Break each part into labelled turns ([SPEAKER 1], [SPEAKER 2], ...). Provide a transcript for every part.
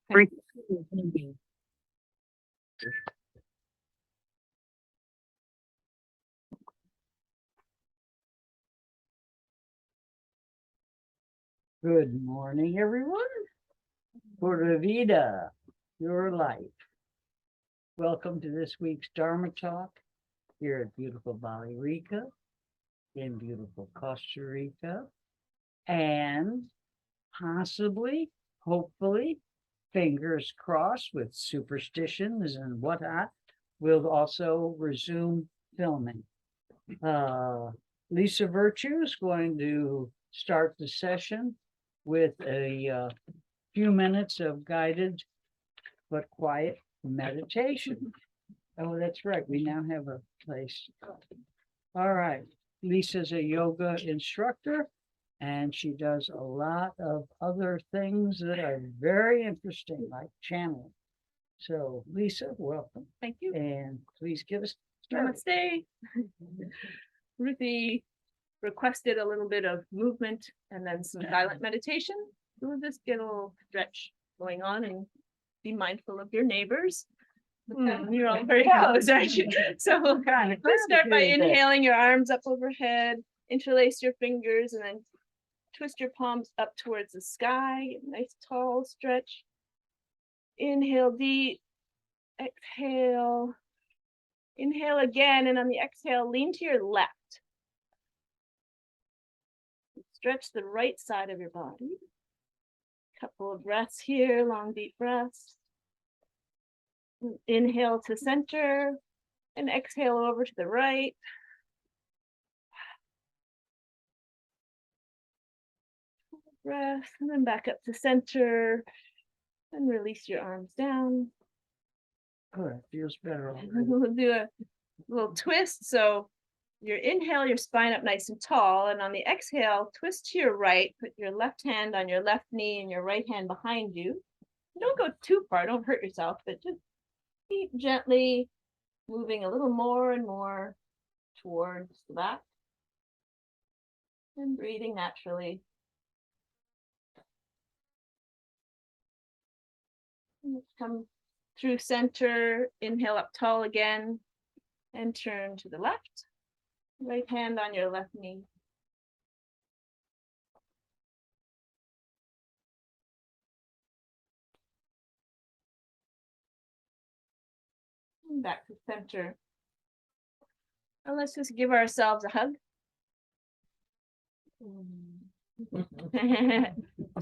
[SPEAKER 1] Okay.
[SPEAKER 2] Good morning, everyone. Pura Vida, your life. Welcome to this week's Dharma Talk here at beautiful Bali Rica, in beautiful Costa Rica, and possibly, hopefully, fingers crossed with superstitions and whatnot, we'll also resume filming. Lisa Virtue is going to start the session with a few minutes of guided but quiet meditation. Oh, that's right. We now have a place. All right. Lisa's a yoga instructor, and she does a lot of other things that are very interesting, like channeling. So, Lisa, welcome.
[SPEAKER 1] Thank you.
[SPEAKER 2] And please give us
[SPEAKER 1] Namaste. Ruthie requested a little bit of movement and then some silent meditation. So we'll just get a little stretch going on and be mindful of your neighbors. You're all very close, aren't you? So we'll start by inhaling your arms up overhead, interlace your fingers, and then twist your palms up towards the sky. Nice tall stretch. Inhale deep. Exhale. Inhale again, and on the exhale, lean to your left. Stretch the right side of your body. Couple of breaths here, long deep breaths. Inhale to center and exhale over to the right. Breath, and then back up to center and release your arms down.
[SPEAKER 2] Good, feels better already.
[SPEAKER 1] We'll do a little twist. So your inhale, your spine up nice and tall, and on the exhale, twist to your right, put your left hand on your left knee and your right hand behind you. Don't go too far, don't hurt yourself, but just keep gently moving a little more and more towards the back and breathing naturally. Let's come through center, inhale up tall again, and turn to the left. Right hand on your left knee. And back to center. And let's just give ourselves a hug.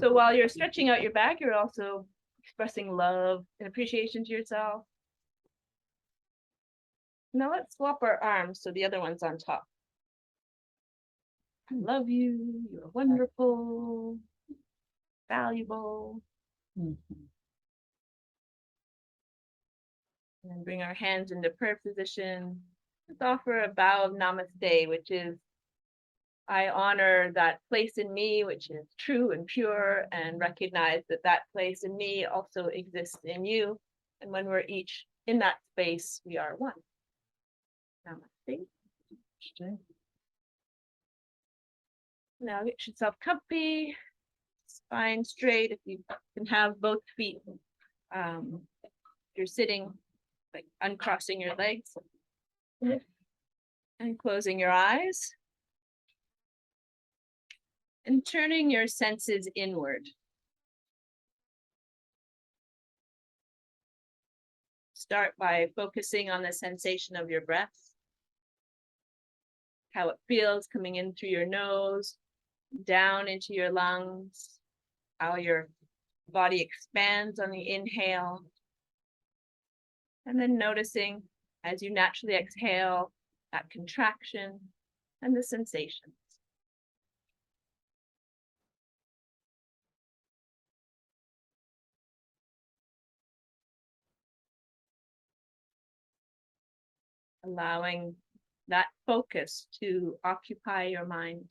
[SPEAKER 1] So while you're stretching out your back, you're also expressing love and appreciation to yourself. Now let's swap our arms so the other one's on top. I love you, you're wonderful, valuable. And bring our hands into prayer position. Let's offer a bow of namaste, which is I honor that place in me, which is true and pure, and recognize that that place in me also exists in you. And when we're each in that space, we are one. Namaste. Now get yourself comfy, spine straight. If you can have both feet, you're sitting, like uncrossing your legs and closing your eyes. And turning your senses inward. Start by focusing on the sensation of your breath. How it feels coming in through your nose, down into your lungs. How your body expands on the inhale. And then noticing as you naturally exhale, that contraction and the sensations. Allowing that focus to occupy your mind.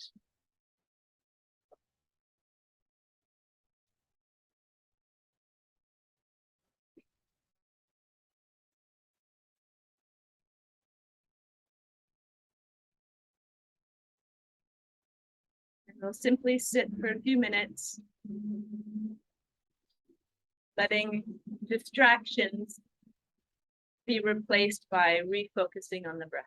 [SPEAKER 1] And we'll simply sit for a few minutes. letting distractions be replaced by refocusing on the breath.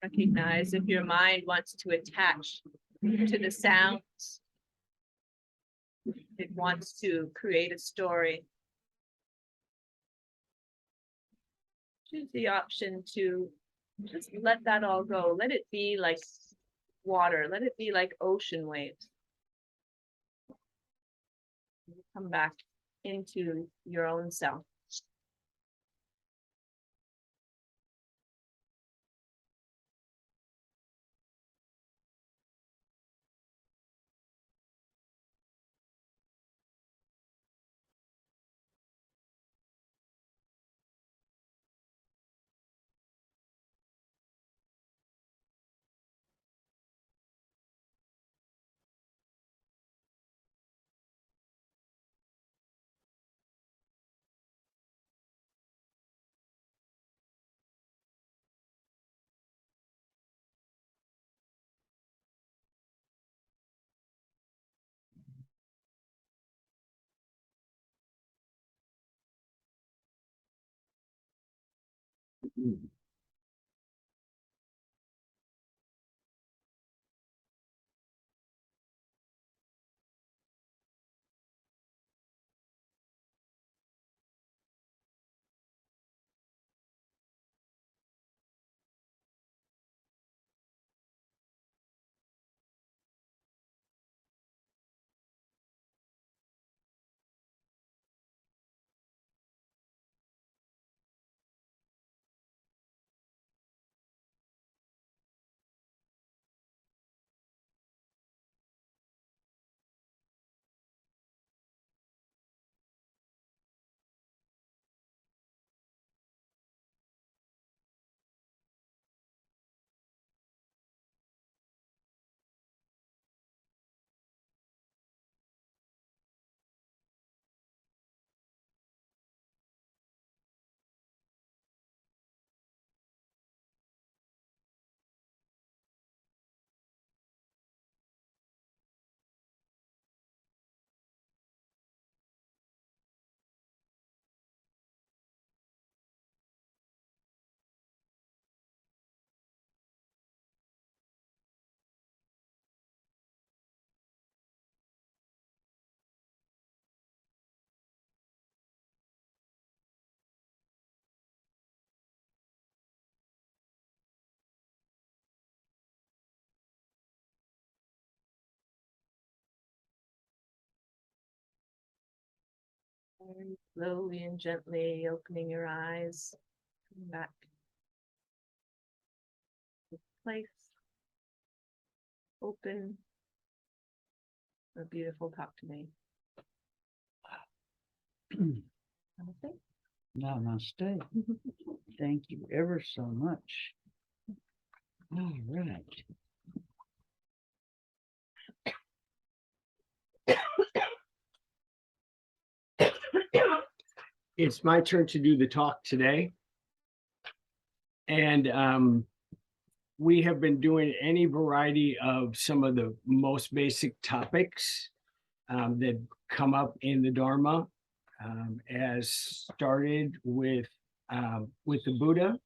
[SPEAKER 1] Recognize if your mind wants to attach to the sounds. It wants to create a story. Choose the option to just let that all go. Let it be like water. Let it be like ocean waves. Come back into your own self. Very slowly and gently opening your eyes. Coming back to place. Open. A beautiful talk to me. Namaste.
[SPEAKER 2] Namaste. Thank you ever so much. All right.
[SPEAKER 3] It's my turn to do the talk today. And we have been doing any variety of some of the most basic topics that come up in the Dharma, as started with with the Buddha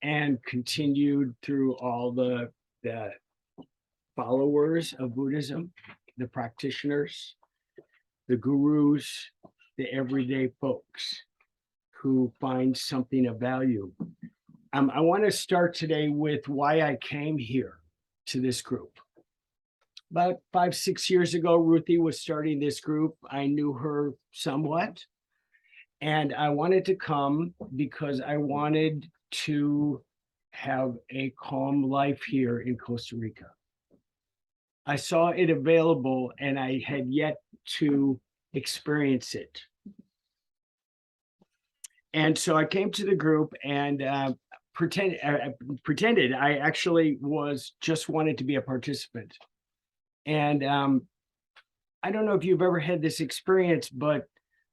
[SPEAKER 3] and continued through all the followers of Buddhism, the practitioners, the gurus, the everyday folks who find something of value. I want to start today with why I came here to this group. About 5-6 years ago, Ruthie was starting this group. I knew her somewhat, and I wanted to come because I wanted to have a calm life here in Costa Rica. I saw it available and I had yet to experience it. And so I came to the group and pretended I actually just wanted to be a participant. And I don't know if you've ever had this experience, but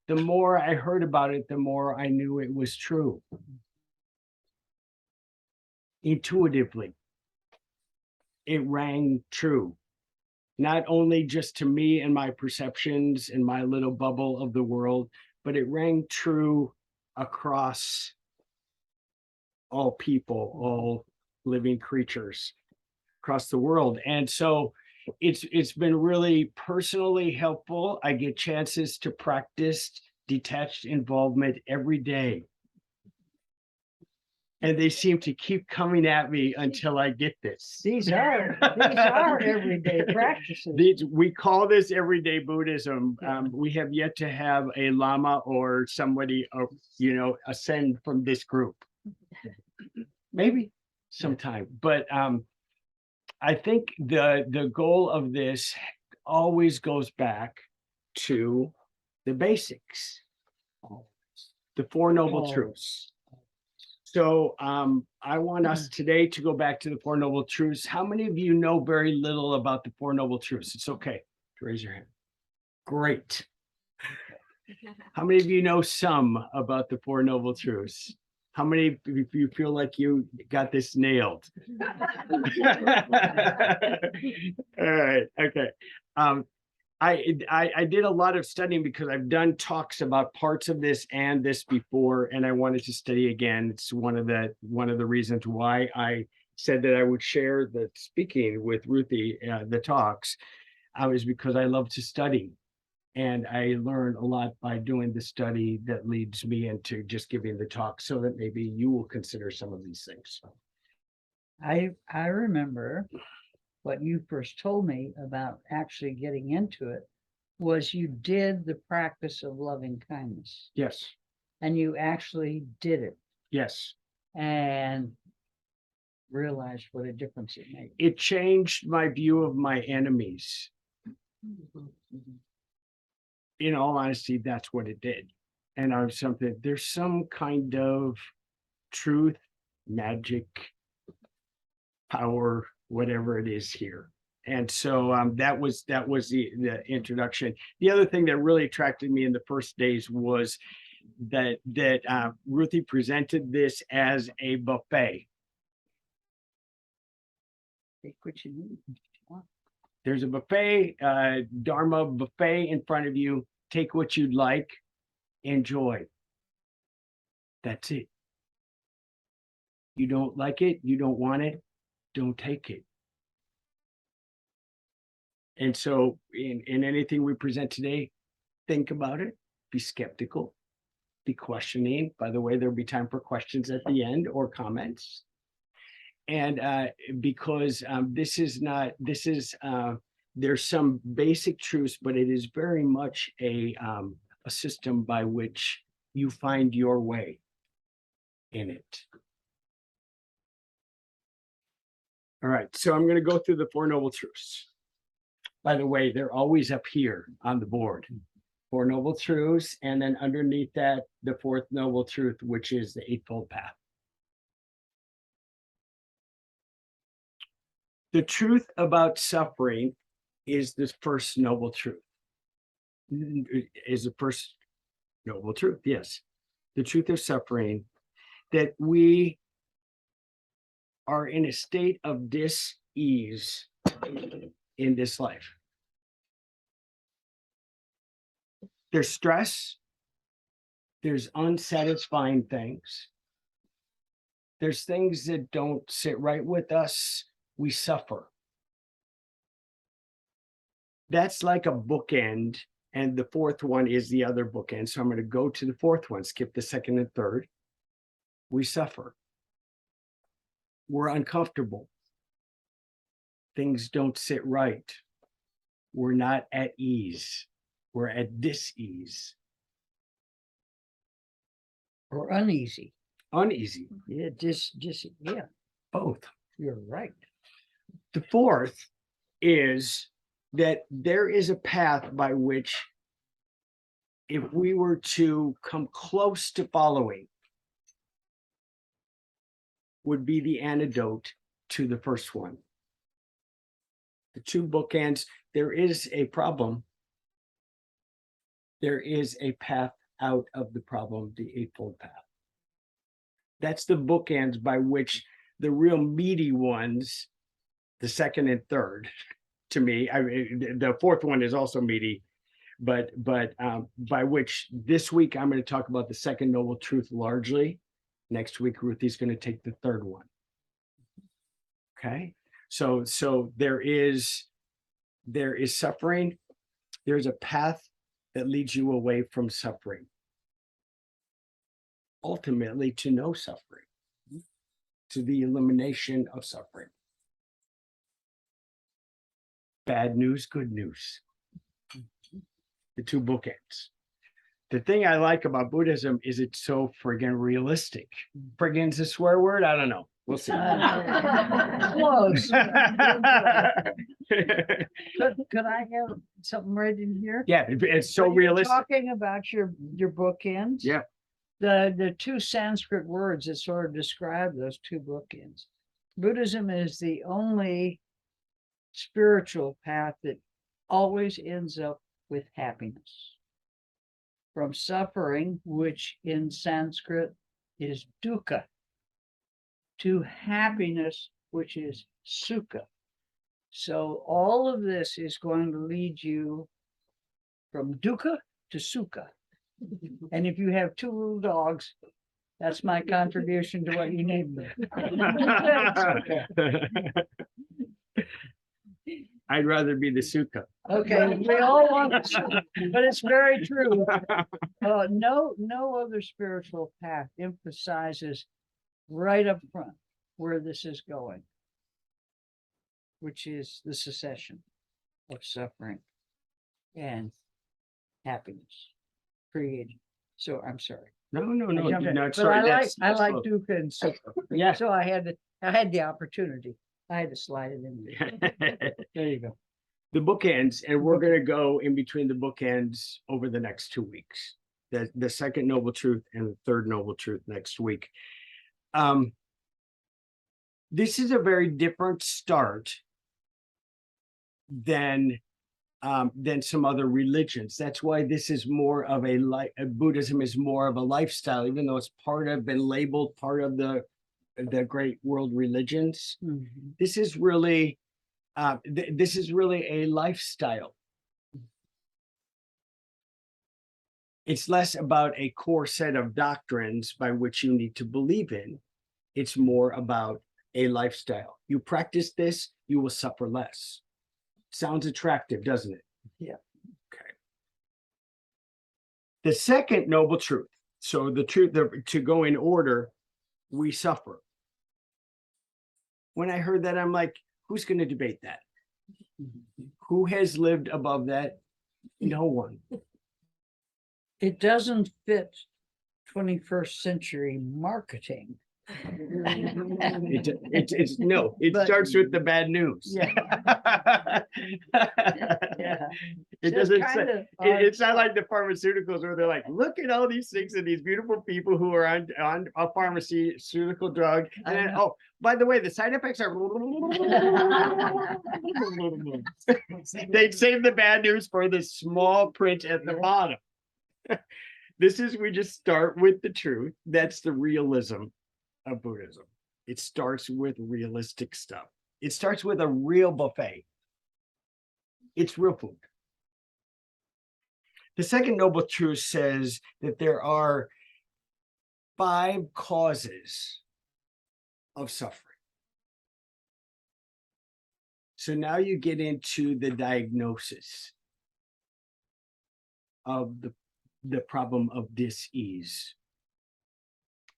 [SPEAKER 3] the more I heard about it, the more I knew it was true. Intuitively, it rang true. Not only just to me and my perceptions and my little bubble of the world, but it rang true across all people, all living creatures across the world. And so it's been really personally helpful. I get chances to practice detached involvement every day. And they seem to keep coming at me until I get this.
[SPEAKER 2] These are everyday practices.
[SPEAKER 3] We call this everyday Buddhism. We have yet to have a lama or somebody, ascend from this group. Maybe sometime, but I think the goal of this always goes back to the basics, the Four Noble Truths. So I want us today to go back to the Four Noble Truths. How many of you know very little about the Four Noble Truths? It's okay to raise your hand. Great. How many of you know some about the Four Noble Truths? How many of you feel like you got this nailed? All right, okay. I did a lot of studying because I've done talks about parts of this and this before, and I wanted to study again. It's one of the reasons why I said that I would share the speaking with Ruthie, the talks, is because I love to study. And I learn a lot by doing the study that leads me into just giving the talk, so that maybe you will consider some of these things.
[SPEAKER 2] I remember what you first told me about actually getting into it was you did the practice of loving kindness.
[SPEAKER 3] Yes.
[SPEAKER 2] And you actually did it
[SPEAKER 3] Yes.
[SPEAKER 2] and realized what a difference it made.
[SPEAKER 3] It changed my view of my enemies. In all honesty, that's what it did. And there's some kind of truth, magic, power, whatever it is here. And so that was the introduction. The other thing that really attracted me in the first days was that Ruthie presented this as a buffet.
[SPEAKER 2] Take what you need.
[SPEAKER 3] There's a buffet, Dharma buffet in front of you. Take what you'd like, enjoy. That's it. You don't like it, you don't want it, don't take it. And so in anything we present today, think about it, be skeptical, be questioning. By the way, there'll be time for questions at the end or comments. And because there's some basic truths, but it is very much a system by which you find your way in it. All right, so I'm going to go through the Four Noble Truths. By the way, they're always up here on the board. Four Noble Truths, and then underneath that, the Fourth Noble Truth, which is the Eightfold Path. The truth about suffering is the first noble truth. Is the first noble truth, yes. The truth of suffering, that we are in a state of dis-ease in this life. There's stress, There's unsatisfying things. There's things that don't sit right with us. We suffer. That's like a bookend. And the fourth one is the other bookend. So I'm going to go to the fourth one, skip the second and third. We suffer. We're uncomfortable. Things don't sit right. We're not at ease. We're at dis-ease.
[SPEAKER 2] Or uneasy.
[SPEAKER 3] Uneasy.
[SPEAKER 2] Yeah, yeah,
[SPEAKER 3] Both.
[SPEAKER 2] you're right.
[SPEAKER 3] The fourth is that there is a path by which, if we were to come close to following, would be the antidote to the first one. The two bookends, there is a problem. There is a path out of the problem, the Eightfold Path. That's the bookends by which the real meaty ones, the second and third, to me, I mean, the fourth one is also meaty, but by which this week I'm going to talk about the second noble truth largely. Next week, Ruthie's going to take the third one. Okay, so there is suffering. There's a path that leads you away from suffering, ultimately to no suffering, to the elimination of suffering. Bad news, good news. The two bookends. The thing I like about Buddhism is it's so friggin' realistic. Friggin's a swear word? I don't know. We'll see.
[SPEAKER 2] Close. Could I have something right in here?
[SPEAKER 3] Yeah, it's so
[SPEAKER 2] When you're
[SPEAKER 3] realistic.
[SPEAKER 2] Talking about your bookends.
[SPEAKER 3] Yeah.
[SPEAKER 2] The two Sanskrit words that sort of describe those two bookends. Buddhism is the only spiritual path that always ends up with happiness. From suffering, which in Sanskrit is dukkha, to happiness, which is sukha. So all of this is going to lead you from dukkha to sukha. And if you have two little dogs, that's my contribution to what you named them.
[SPEAKER 3] I'd rather be the sukha.
[SPEAKER 2] Okay, we all want this, but it's very true. No other spiritual path emphasizes right up front where this is going, which is the cessation of suffering and happiness created. So I'm sorry.
[SPEAKER 3] No,
[SPEAKER 2] I jumped in. But
[SPEAKER 3] sorry.
[SPEAKER 2] I like dukkha and sukha.
[SPEAKER 3] Yeah.
[SPEAKER 2] So I had the opportunity. I had to slide it in there. There you go.
[SPEAKER 3] The bookends, and we're going to go in between the bookends over the next 2 weeks. The second noble truth and the third noble truth next week. This is a very different start than some other religions. That's why this is more of Buddhism is more of a lifestyle, even though it's been labeled part of the great world religions.
[SPEAKER 2] Mm-hmm.
[SPEAKER 3] This is really a lifestyle. It's less about a core set of doctrines by which you need to believe in. It's more about a lifestyle. You practice this, you will suffer less. Sounds attractive, doesn't it?
[SPEAKER 2] Yeah.
[SPEAKER 3] Okay. The second noble truth. So the truth, to go in order, we suffer. When I heard that, I'm like, who's going to debate that? Who has lived above that? No one.
[SPEAKER 2] It doesn't fit 21st century marketing.
[SPEAKER 3] It
[SPEAKER 2] But-
[SPEAKER 3] starts with the bad news.
[SPEAKER 2] Yeah. Yeah.
[SPEAKER 3] It
[SPEAKER 2] Just
[SPEAKER 3] doesn't
[SPEAKER 2] kinda
[SPEAKER 3] say, it's not like the pharmaceuticals where they're like, look at all these things and these beautiful people who are on a pharmaceutical drug. And then, oh, by the way, the side effects are. They'd save the bad news for the small print at the bottom. We just start with the truth. That's the realism of Buddhism. It starts with realistic stuff. It starts with a real buffet. It's real food. The second noble truth says that there are 5 causes of suffering. So now you get into the diagnosis of the problem of dis-ease.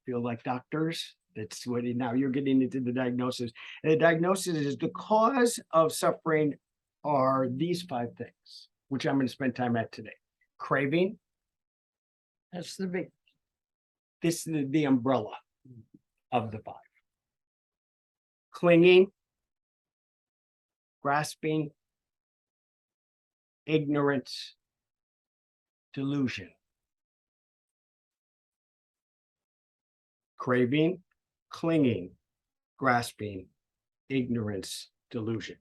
[SPEAKER 3] Feel like doctors? That's what now you're getting into the diagnosis. And the diagnosis is the cause of suffering are these 5 things, which I'm going to spend time at today. Craving.
[SPEAKER 2] That's the big,
[SPEAKER 3] This is the umbrella of the 5. Clinging, grasping, ignorance, delusion. Craving, clinging, grasping, ignorance, delusion.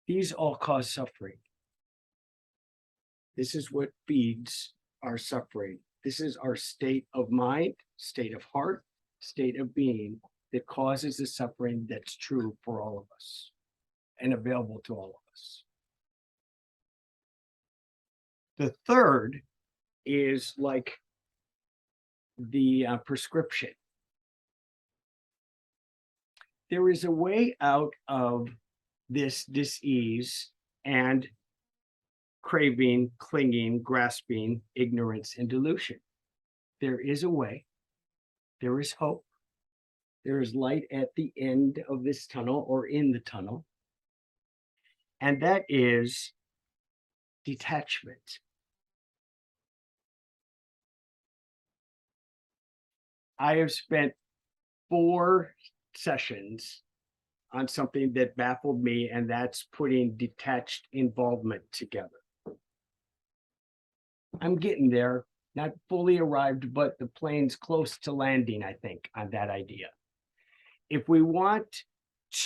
[SPEAKER 3] These all cause suffering. This is what feeds our suffering. This is our state of mind, state of heart, state of being that causes the suffering that's true for all of us and available to all of us. The third is like the prescription. There is a way out of this dis-ease and craving, clinging, grasping, ignorance, and delusion. There is a way. There is hope. There is light at the end of this tunnel or in the tunnel. And that is detachment. I have spent 4 sessions on something that baffled me, and that's putting detached involvement together. I'm getting there, not fully arrived, but the plane's close to landing, I think, on that idea. If we want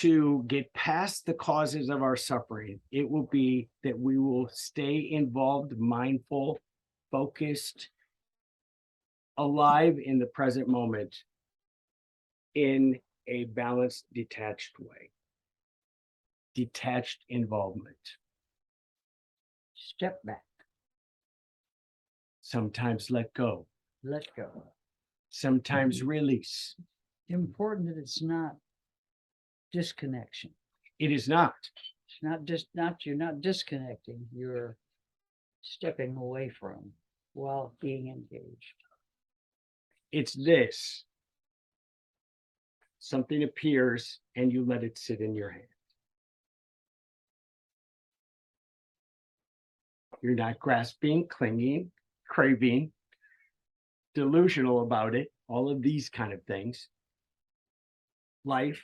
[SPEAKER 3] to get past the causes of our suffering, it will be that we will stay involved, mindful, focused, alive in the present moment in a balanced, detached way. Detached involvement.
[SPEAKER 2] step back,
[SPEAKER 3] Sometimes let go.
[SPEAKER 2] let go.
[SPEAKER 3] Sometimes release.
[SPEAKER 2] Important that it's not disconnection.
[SPEAKER 3] It is not.
[SPEAKER 2] It's you're not disconnecting, you're stepping away from while being engaged.
[SPEAKER 3] It's this. Something appears and you let it sit in your hand. You're not grasping, clinging, craving, delusional about it, all of these kind of things. Life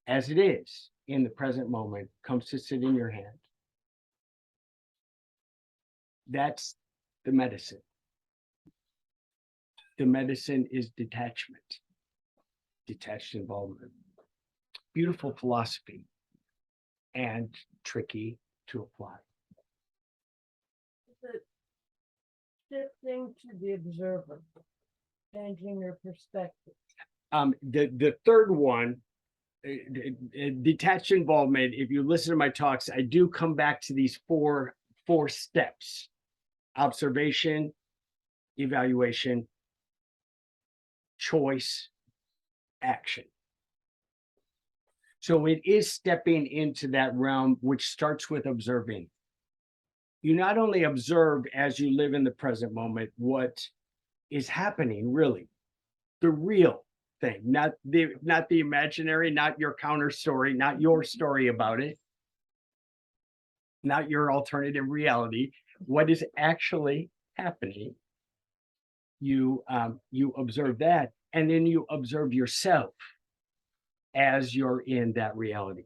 [SPEAKER 3] as it is in the present moment comes to sit in your hand. That's the medicine. The medicine is detachment, detached involvement. Beautiful philosophy and tricky to apply.
[SPEAKER 2] Shifting to the observer, changing your perspective.
[SPEAKER 3] The third one, detached involvement. If you listen to my talks, I do come back to these four steps: observation, evaluation, choice, action. So it is stepping into that realm, which starts with observing. You not only observe as you live in the present moment what is happening, really, the real thing, not the imaginary, not your counter story, not your story about it, not your alternative reality. What is actually happening? You observe that, and then you observe yourself as you're in that reality.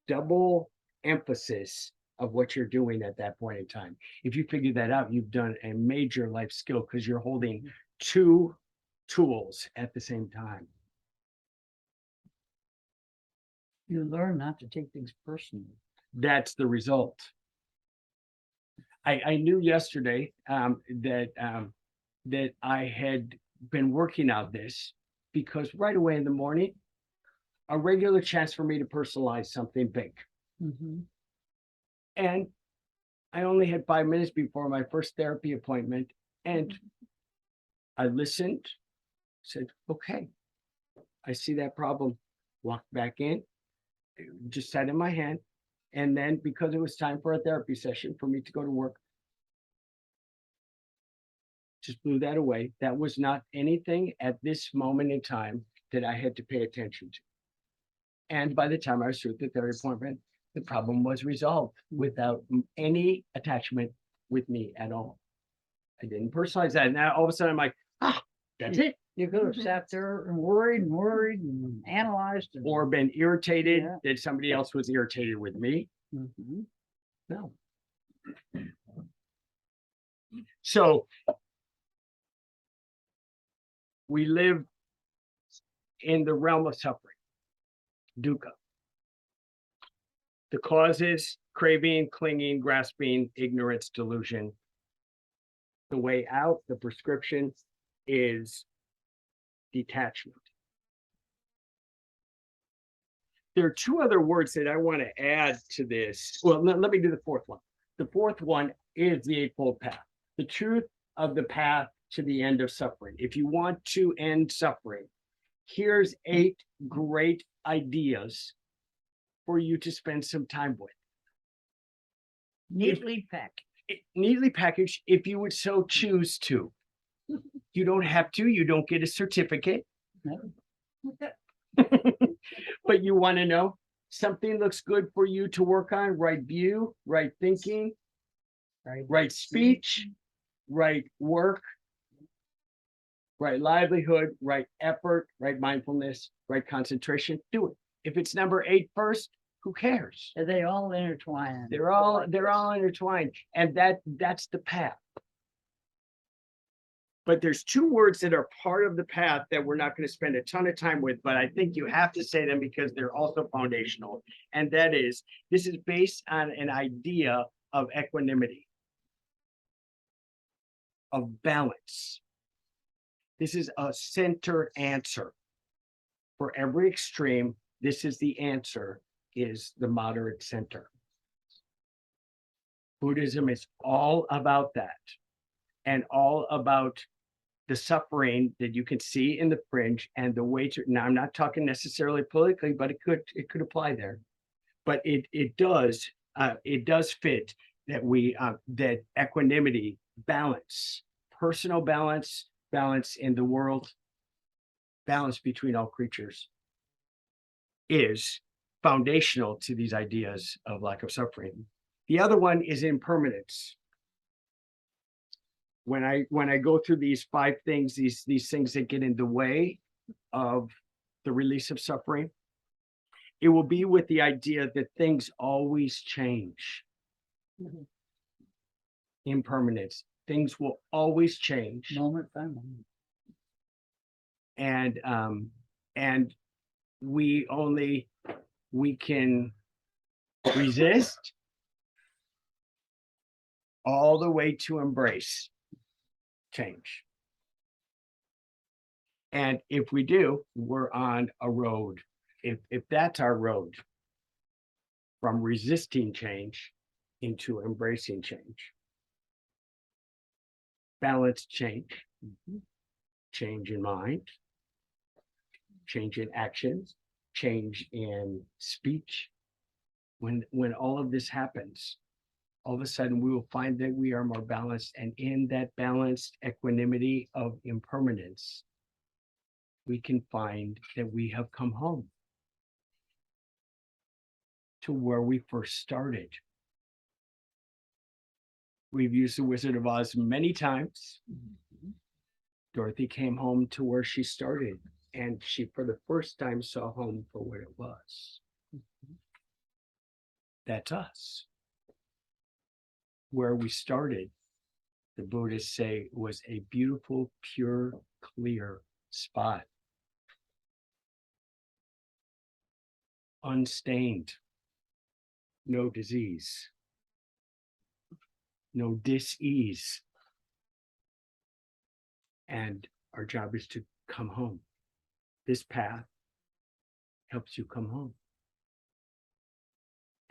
[SPEAKER 3] Double emphasis of what you're doing at that point in time. If you figure that out, you've done a major life skill, because you're holding 2 tools at the same time.
[SPEAKER 2] You learn not to take things personally.
[SPEAKER 3] That's the result. I knew yesterday that I had been working out this, because right away in the morning, a regular chance for me to personalize something big.
[SPEAKER 2] Mm-hmm.
[SPEAKER 3] And I only had 5 minutes before my first therapy appointment, and I listened, said, okay, I see that problem, walked back in, just sat in my hand. And then because it was time for a therapy session for me to go to work, just blew that away. That was not anything at this moment in time that I had to pay attention to. And by the time I was through the therapy appointment, the problem was resolved without any attachment with me at all. I didn't personalize that. And now all of a sudden I'm like, that's it.
[SPEAKER 2] You could have sat there and worried and analyzed. And,
[SPEAKER 3] Or been irritated
[SPEAKER 2] Yeah.
[SPEAKER 3] that somebody else was irritated with me.
[SPEAKER 2] Mhm.
[SPEAKER 3] No. So we live in the realm of suffering, dukkha. The causes, craving, clinging, grasping, ignorance, delusion. The way out, the prescription is detachment. There are two other words that I want to add to this. Well, let me do the fourth one. The fourth one is the Eightfold Path, the truth of the path to the end of suffering. If you want to end suffering, here's 8 great ideas for you to spend some time with.
[SPEAKER 2] Neatly packed.
[SPEAKER 3] Neatly packaged, if you would so choose to. You don't have to, you don't get a certificate.
[SPEAKER 2] No.
[SPEAKER 3] But you want to know something looks good for you to work on: right view, right thinking, right speech, right work, right livelihood, right effort, right mindfulness, right concentration. Do it. If it's number 8 first, who cares?
[SPEAKER 2] Are they all intertwined?
[SPEAKER 3] They're all intertwined, and that's the path. But there's 2 words that are part of the path that we're not going to spend a ton of time with, but I think you have to say them because they're also foundational. And that is, this is based on an idea of equanimity, of balance. This is a center answer. For every extreme, this is the answer, is the moderate center. Buddhism is all about that, and all about the suffering that you can see in the fringe and the way to. Now, I'm not talking necessarily politically, but it could apply there. But it does fit that that equanimity, balance, personal balance, balance in the world, balance between all creatures, is foundational to these ideas of lack of suffering. The other one is impermanence. When I go through these 5 things, these things that get in the way of the release of suffering, it will be with the idea that things always change. Impermanence. Things will always change.
[SPEAKER 2] Moment by moment.
[SPEAKER 3] And we can resist all the way to embrace change. And if we do, we're on a road. If that's our road, from resisting change into embracing change. Balanced change, change in mind, change in actions, change in speech. When all of this happens, all of a sudden we will find that we are more balanced, and in that balanced equanimity of impermanence, we can find that we have come home to where we first started. We've used the Wizard of Oz many times. Dorothy came home to where she started, and she, for the first time, saw home for what it was. That's us. Where we started, the Buddhists say, was a beautiful, pure, clear spot. Unstained, no disease, no dis-ease. And our job is to come home. This path helps you come home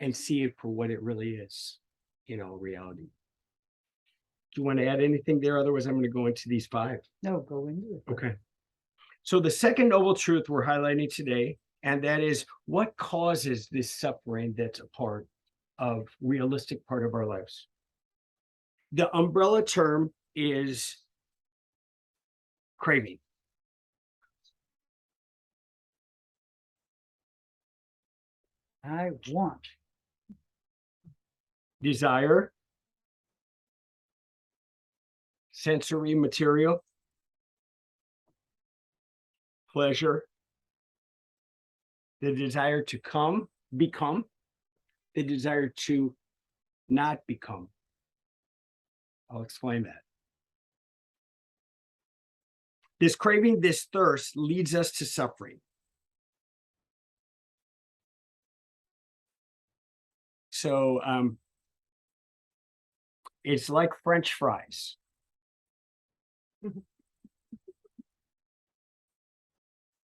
[SPEAKER 3] and see it for what it really is. in all reality. Do you want to add anything there? Otherwise, I'm going to go into these 5.
[SPEAKER 2] No, go into it.
[SPEAKER 3] Okay. So the second noble truth we're highlighting today, and that is what causes this suffering that's a part of realistic part of our lives. The umbrella term is craving.
[SPEAKER 2] I want.
[SPEAKER 3] Desire, sensory material, pleasure, the desire to become, the desire to not become. I'll explain that. This craving, this thirst leads us to suffering. So it's like French fries.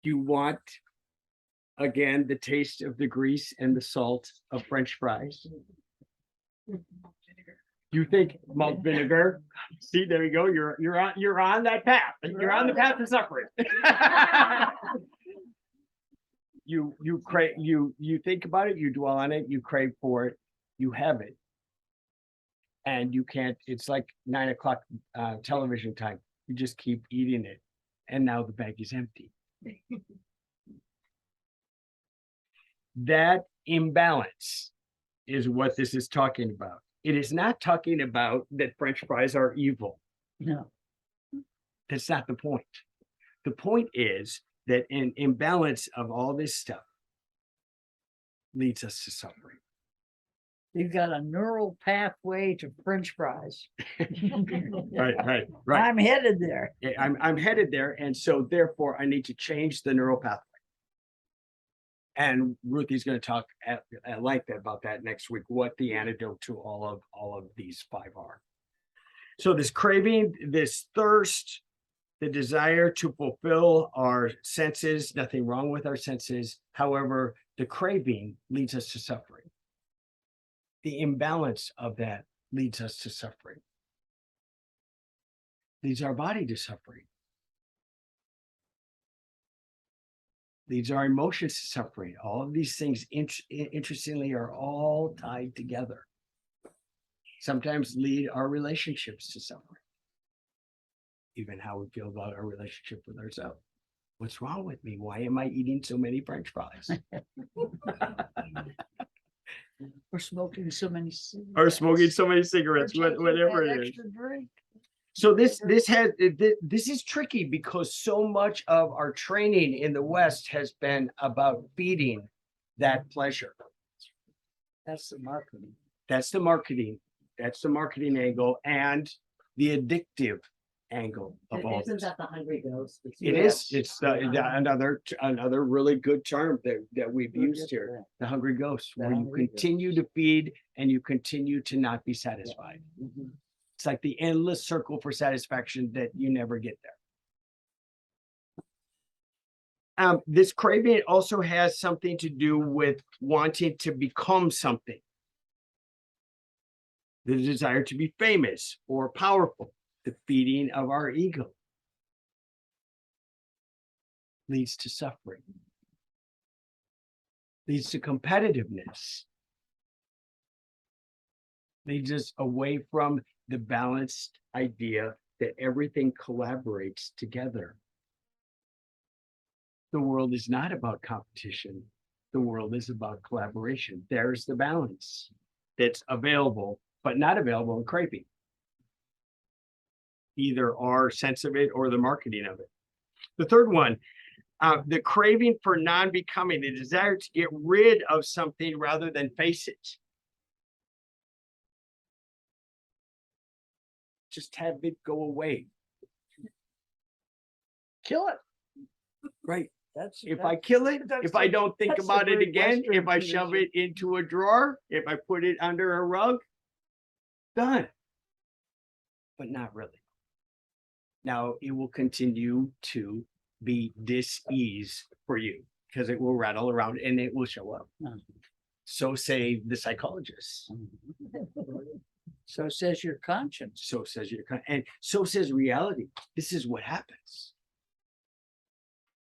[SPEAKER 3] You want, again, the taste of the grease and the salt of French fries. You think malt vinegar? See, there you go. You're on that path. You're on the path of suffering. You crave, you think about it, you dwell on it, you crave for it, you have it. And you can't, it's like 9 o'clock television time. You just keep eating it. And now the bag is empty. That imbalance is what this is talking about. It is not talking about that French fries are evil.
[SPEAKER 2] No.
[SPEAKER 3] That's not the point. The point is that an imbalance of all this stuff leads us to suffering.
[SPEAKER 2] You've got a neural pathway to French fries.
[SPEAKER 3] Right.
[SPEAKER 2] I'm headed there.
[SPEAKER 3] I'm headed there, and so therefore I need to change the neural pathway. And Ruthie's going to talk at length about that next week, what the antidote to all of these 5 are. So this craving, this thirst, the desire to fulfill our senses, nothing wrong with our senses. However, the craving leads us to suffering. The imbalance of that leads us to suffering. Leads our body to suffering. Leads our emotions to suffering. All of these things, interestingly, are all tied together. Sometimes lead our relationships to suffering. Even how we feel about our relationship with ourselves. What's wrong with me? Why am I eating so many French fries?
[SPEAKER 2] Or smoking so many cigarettes.
[SPEAKER 3] Or smoking so many cigarettes,
[SPEAKER 2] Or taking
[SPEAKER 3] whatever
[SPEAKER 2] that
[SPEAKER 3] it is.
[SPEAKER 2] extra drink.
[SPEAKER 3] So this is tricky because so much of our training in the West has been about feeding that pleasure.
[SPEAKER 2] That's the marketing.
[SPEAKER 3] That's the marketing. That's the marketing angle and the addictive angle of all
[SPEAKER 4] Isn't
[SPEAKER 3] this.
[SPEAKER 4] that the hungry ghost?
[SPEAKER 3] It is. It's another really good term that we've used here. The hungry ghost, where you continue to feed and you continue to not be satisfied. It's like the endless circle for satisfaction that you never get there. This craving also has something to do with wanting to become something. The desire to be famous or powerful, the feeding of our ego leads to suffering, leads to competitiveness, leads us away from the balanced idea that everything collaborates together. The world is not about competition. The world is about collaboration. There's the balance that's available, but not available in craving. Either our sense of it or the marketing of it. The third one, the craving for non-becoming, the desire to get rid of something rather than face it. Just have it go away.
[SPEAKER 2] Kill it.
[SPEAKER 3] Right. If I
[SPEAKER 2] that's-
[SPEAKER 3] kill it,
[SPEAKER 2] that's
[SPEAKER 3] if I
[SPEAKER 2] the-
[SPEAKER 3] don't think
[SPEAKER 2] that's the
[SPEAKER 3] about it
[SPEAKER 2] great
[SPEAKER 3] again,
[SPEAKER 2] Western
[SPEAKER 3] if I shove it
[SPEAKER 2] tradition.
[SPEAKER 3] into a drawer, if I put it under a rug, done. But not really. Now it will continue to be dis-ease for you because it will rattle around and it will show up. So say the psychologists.
[SPEAKER 2] So says your conscience.
[SPEAKER 3] So says and so says reality. This is what happens.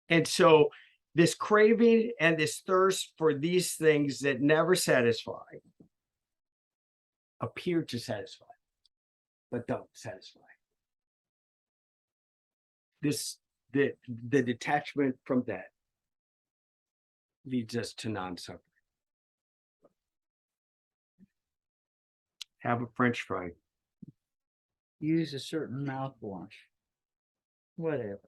[SPEAKER 3] And so this craving and this thirst for these things that never satisfy appear to satisfy, but don't satisfy. The detachment from that leads us to non-suffering. Have a French fry.
[SPEAKER 2] Use a certain mouthwash. Whatever.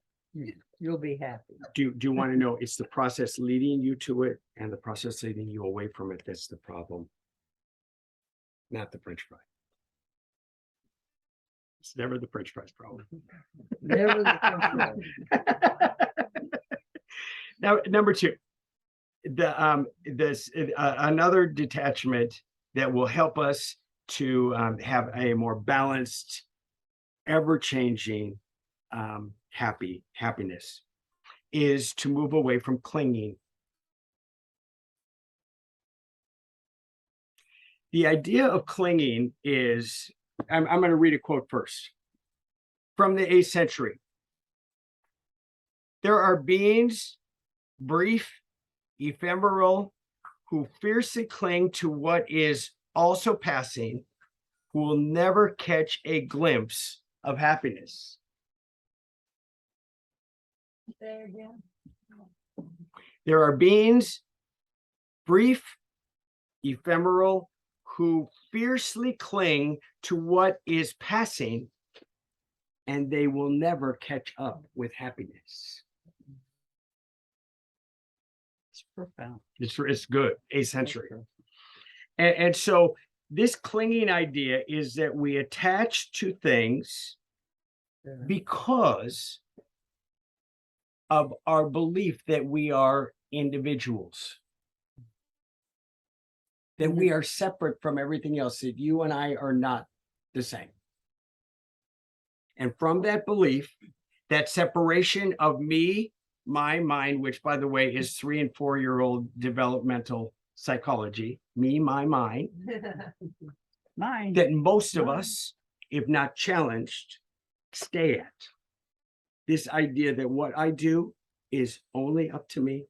[SPEAKER 2] You'll be happy.
[SPEAKER 3] Do you want to know it's the process leading you to it and the process leading you away from it that's the problem, not the French fry. It's never the French fries problem.
[SPEAKER 2] Never the
[SPEAKER 3] Now, number two, another detachment that will help us to have a more balanced, ever-changing happiness is to move away from clinging. The idea of clinging is, I'm going to read a quote first from the 8th century. There are beings, brief, ephemeral, who fiercely cling to what is also passing, who will never catch a glimpse of happiness.
[SPEAKER 2] There again.
[SPEAKER 3] There are beings, brief, ephemeral, who fiercely cling to what is passing, and they will never catch up with happiness.
[SPEAKER 2] It's profound.
[SPEAKER 3] It's good, 8th century. And so this clinging idea is that we attach to things because of our belief that we are individuals, that we are separate from everything else, that you and I are not the same. And from that belief, that separation of me, my mind, which by the way is 3- and 4-year-old developmental psychology, me, my mind,
[SPEAKER 2] Mine.
[SPEAKER 3] that most of us, if not challenged, stay at. This idea that what I do is only up to me,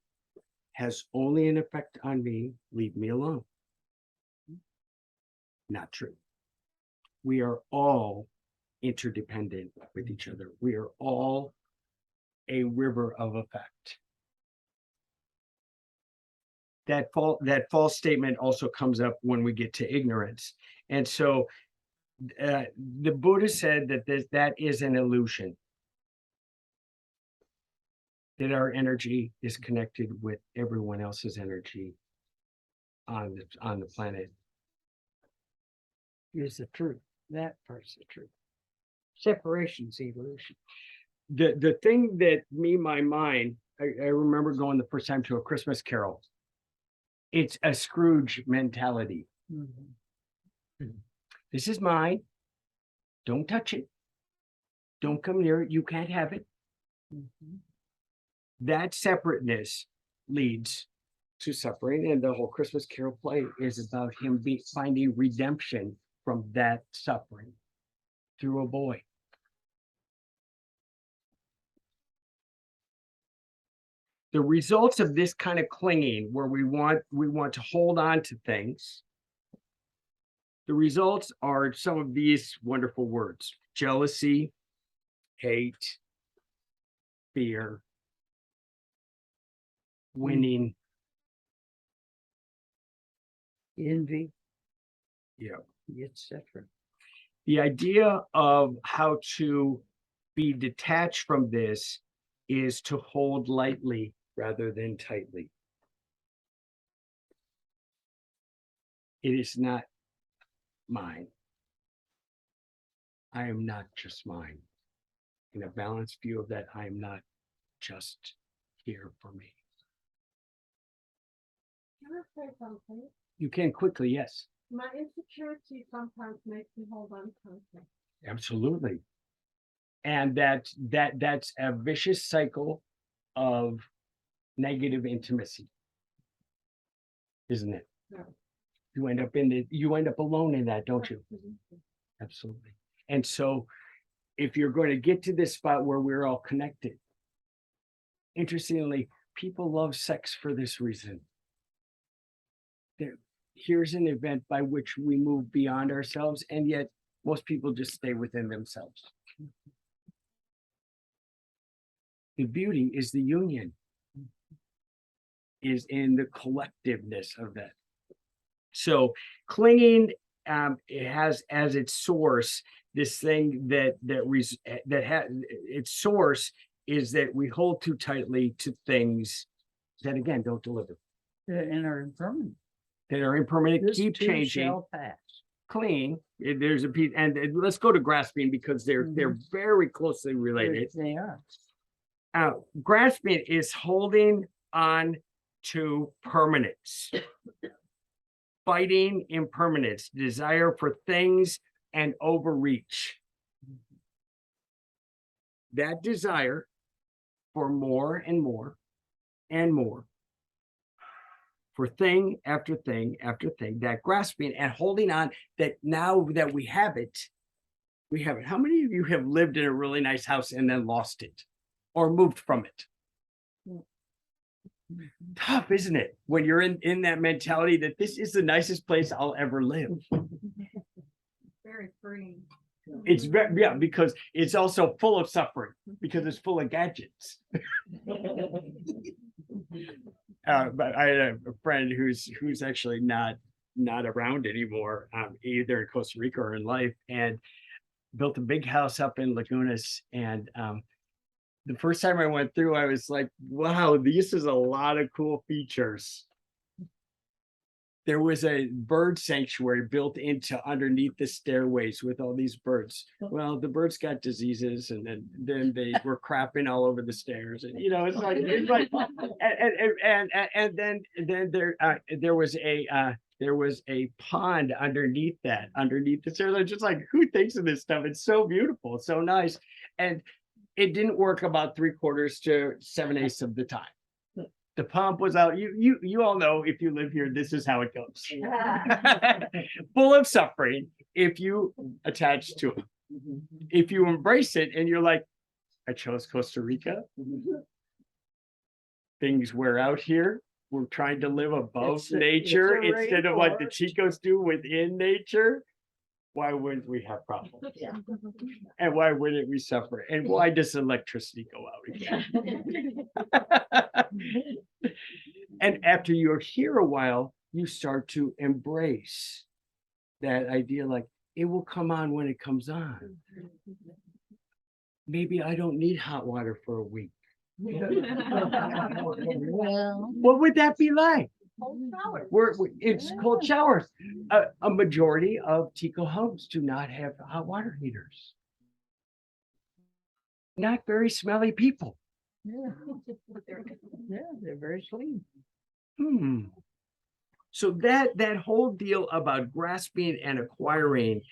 [SPEAKER 3] has only an effect on me, leave me alone. Not true. We are all interdependent with each other. We are all a river of effect. That false statement also comes up when we get to ignorance. And so the Buddha said that that is an illusion, that our energy is connected with everyone else's energy on the planet.
[SPEAKER 2] Is the truth. That part's the truth. Separation's evolution.
[SPEAKER 3] The thing that me, my mind, I remember going the first time to A Christmas Carol. It's a Scrooge mentality. This is mine. Don't touch it. Don't come near it. You can't have it. That separateness leads to suffering, and the whole Christmas Carol play is about him finding redemption from that suffering through a boy. The results of this kind of clinging, where we want to hold on to things, the results are some of these wonderful words: jealousy, hate, fear, winning,
[SPEAKER 2] Envy,
[SPEAKER 3] yeah.
[SPEAKER 2] etc.
[SPEAKER 3] The idea of how to be detached from this is to hold lightly rather than tightly. It is not mine. I am not just mine. In a balanced view of that, I am not just here for me.
[SPEAKER 4] Can I say something?
[SPEAKER 3] You can quickly, yes.
[SPEAKER 4] My insecurity sometimes makes me hold on to something.
[SPEAKER 3] Absolutely. And that's a vicious cycle of negative intimacy, isn't it? You end up alone in that, don't you? Absolutely. And so if you're going to get to this spot where we're all connected, interestingly, people love sex for this reason. Here's an event by which we move beyond ourselves, and yet most people just stay within themselves. The beauty is the union, is in the collectiveness of that. So clinging it has as its source this thing that has its source is that we hold too tightly to things that again don't deliver.
[SPEAKER 2] And are impermanent.
[SPEAKER 3] That are impermanent,
[SPEAKER 2] This
[SPEAKER 3] keep
[SPEAKER 2] too
[SPEAKER 3] changing.
[SPEAKER 2] shall pass.
[SPEAKER 3] Clean. There's a piece, and let's go to grasping because they're very closely related.
[SPEAKER 2] They are.
[SPEAKER 3] Grasping is holding on to permanence, fighting impermanence, desire for things and overreach. That desire for more and more and more, for thing after thing after thing, that grasping and holding on, that now that we have it, we have it. How many of you have lived in a really nice house and then lost it or moved from it? Tough, isn't it? When you're in that mentality that this is the nicest place I'll ever live.
[SPEAKER 4] Very freeing.
[SPEAKER 3] It's very, yeah, because it's also full of suffering because it's full of gadgets. But I had a friend who's actually not around anymore, either in Costa Rica or in life, and built a big house up in Lagunas. And the first time I went through, I was like, wow, this is a lot of cool features. There was a bird sanctuary built into underneath the stairways with all these birds. Well, the birds got diseases, and then they were crapping all over the stairs, and it's like and then there was a pond underneath the stairs. I'm just like, who thinks of this stuff? It's so beautiful, it's so nice, and it didn't work about 3/4 to 7/8 of the time. The pump was out. You all know, if you live here, this is how it goes. Full of suffering if you attach to it. If you embrace it and you're like, I chose Costa Rica. Things wear out here. We're trying to live above nature instead of what the Chicos do within nature. Why wouldn't we have problems?
[SPEAKER 2] Yeah.
[SPEAKER 3] And why wouldn't we suffer? And why does electricity go out again? And after you're here a while, you start to embrace that idea, like it will come on when it comes on. Maybe I don't need hot water for a week.
[SPEAKER 2] Well,
[SPEAKER 3] What would that be like?
[SPEAKER 1] Cold showers.
[SPEAKER 3] It's cold showers. A majority of Tico homes do not have hot water heaters. Not very smelly people.
[SPEAKER 2] yeah, they're very clean.
[SPEAKER 3] So that whole deal about grasping and acquiring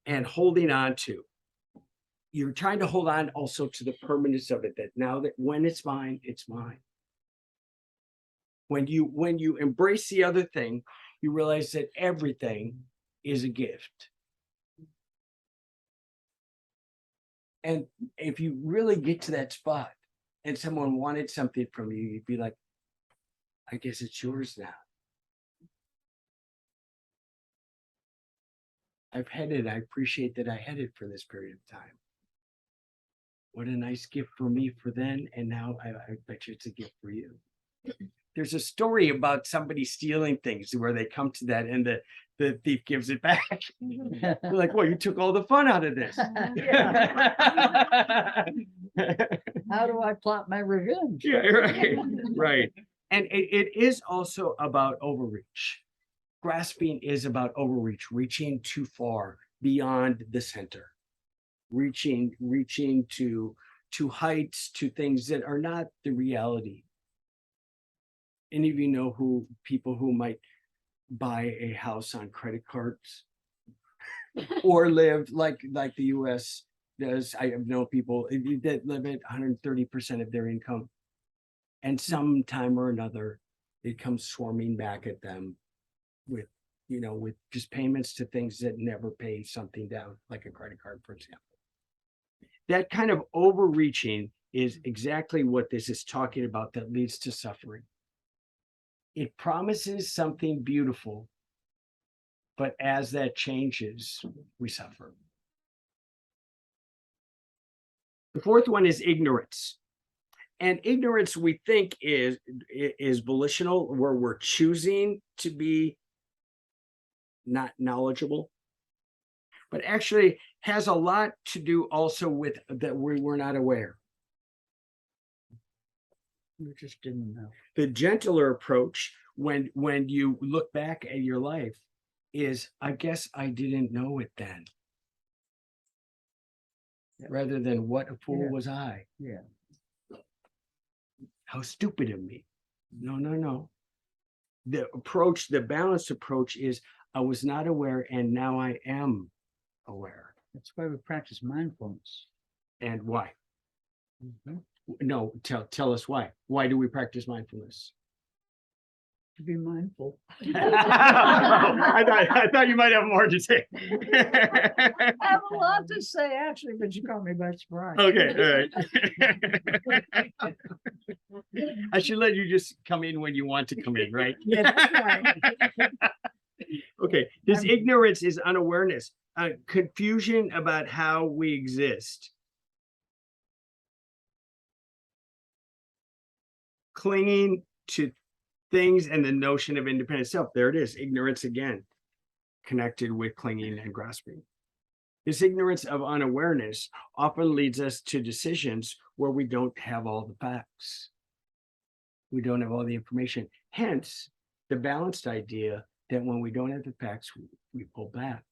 [SPEAKER 3] and holding on to, you're trying to hold on also to the permanence of it, that now that when it's mine, it's mine. When you embrace the other thing, you realize that everything is a gift. And if you really get to that spot and someone wanted something from you, you'd be like, I guess it's yours now. I've had it. I appreciate that I had it for this period of time. What a nice gift for me for then. And now I bet you it's a gift for you. There's a story about somebody stealing things where they come to that and the thief gives it back. They're like, well, you took all the fun out of this.
[SPEAKER 2] How do I plot my revenge?
[SPEAKER 3] Yeah, right, right. And it is also about overreach. Grasping is about overreach, reaching too far beyond the center, reaching to heights, to things that are not the reality. Any of you know people who might buy a house on credit cards or live like the US does? I have known people that live at 130% of their income, and sometime or another it comes swarming back at them. with, with just payments to things that never pay something down, like a credit card, for example. That kind of overreaching is exactly what this is talking about that leads to suffering. It promises something beautiful, but as that changes, we suffer. The fourth one is ignorance. And ignorance, we think, is volitional, where we're choosing to be not knowledgeable, but actually has a lot to do also with that we were not aware.
[SPEAKER 2] We just didn't know.
[SPEAKER 3] The gentler approach, when you look back at your life, is, I guess I didn't know it then. Rather than, what a fool was I.
[SPEAKER 2] Yeah.
[SPEAKER 3] How stupid of me. No. The approach, the balanced approach is, I was not aware and now I am aware.
[SPEAKER 2] That's why we practice mindfulness.
[SPEAKER 3] And why?
[SPEAKER 2] Mhm.
[SPEAKER 3] No, tell us why. Why do we practice mindfulness?
[SPEAKER 2] To be mindful.
[SPEAKER 3] I thought you might have more to say.
[SPEAKER 2] I have a lot to say, actually, but you caught me by surprise.
[SPEAKER 3] Okay, all right. I should let you just come in when you want to come in, right?
[SPEAKER 2] Yeah, that's right.
[SPEAKER 3] Okay, this ignorance is unawareness, confusion about how we exist. Clinging to things and the notion of independent self. There it is, ignorance again, connected with clinging and grasping. This ignorance of unawareness often leads us to decisions where we don't have all the facts. We don't have all the information. Hence, the balanced idea that when we don't have the facts, we pull back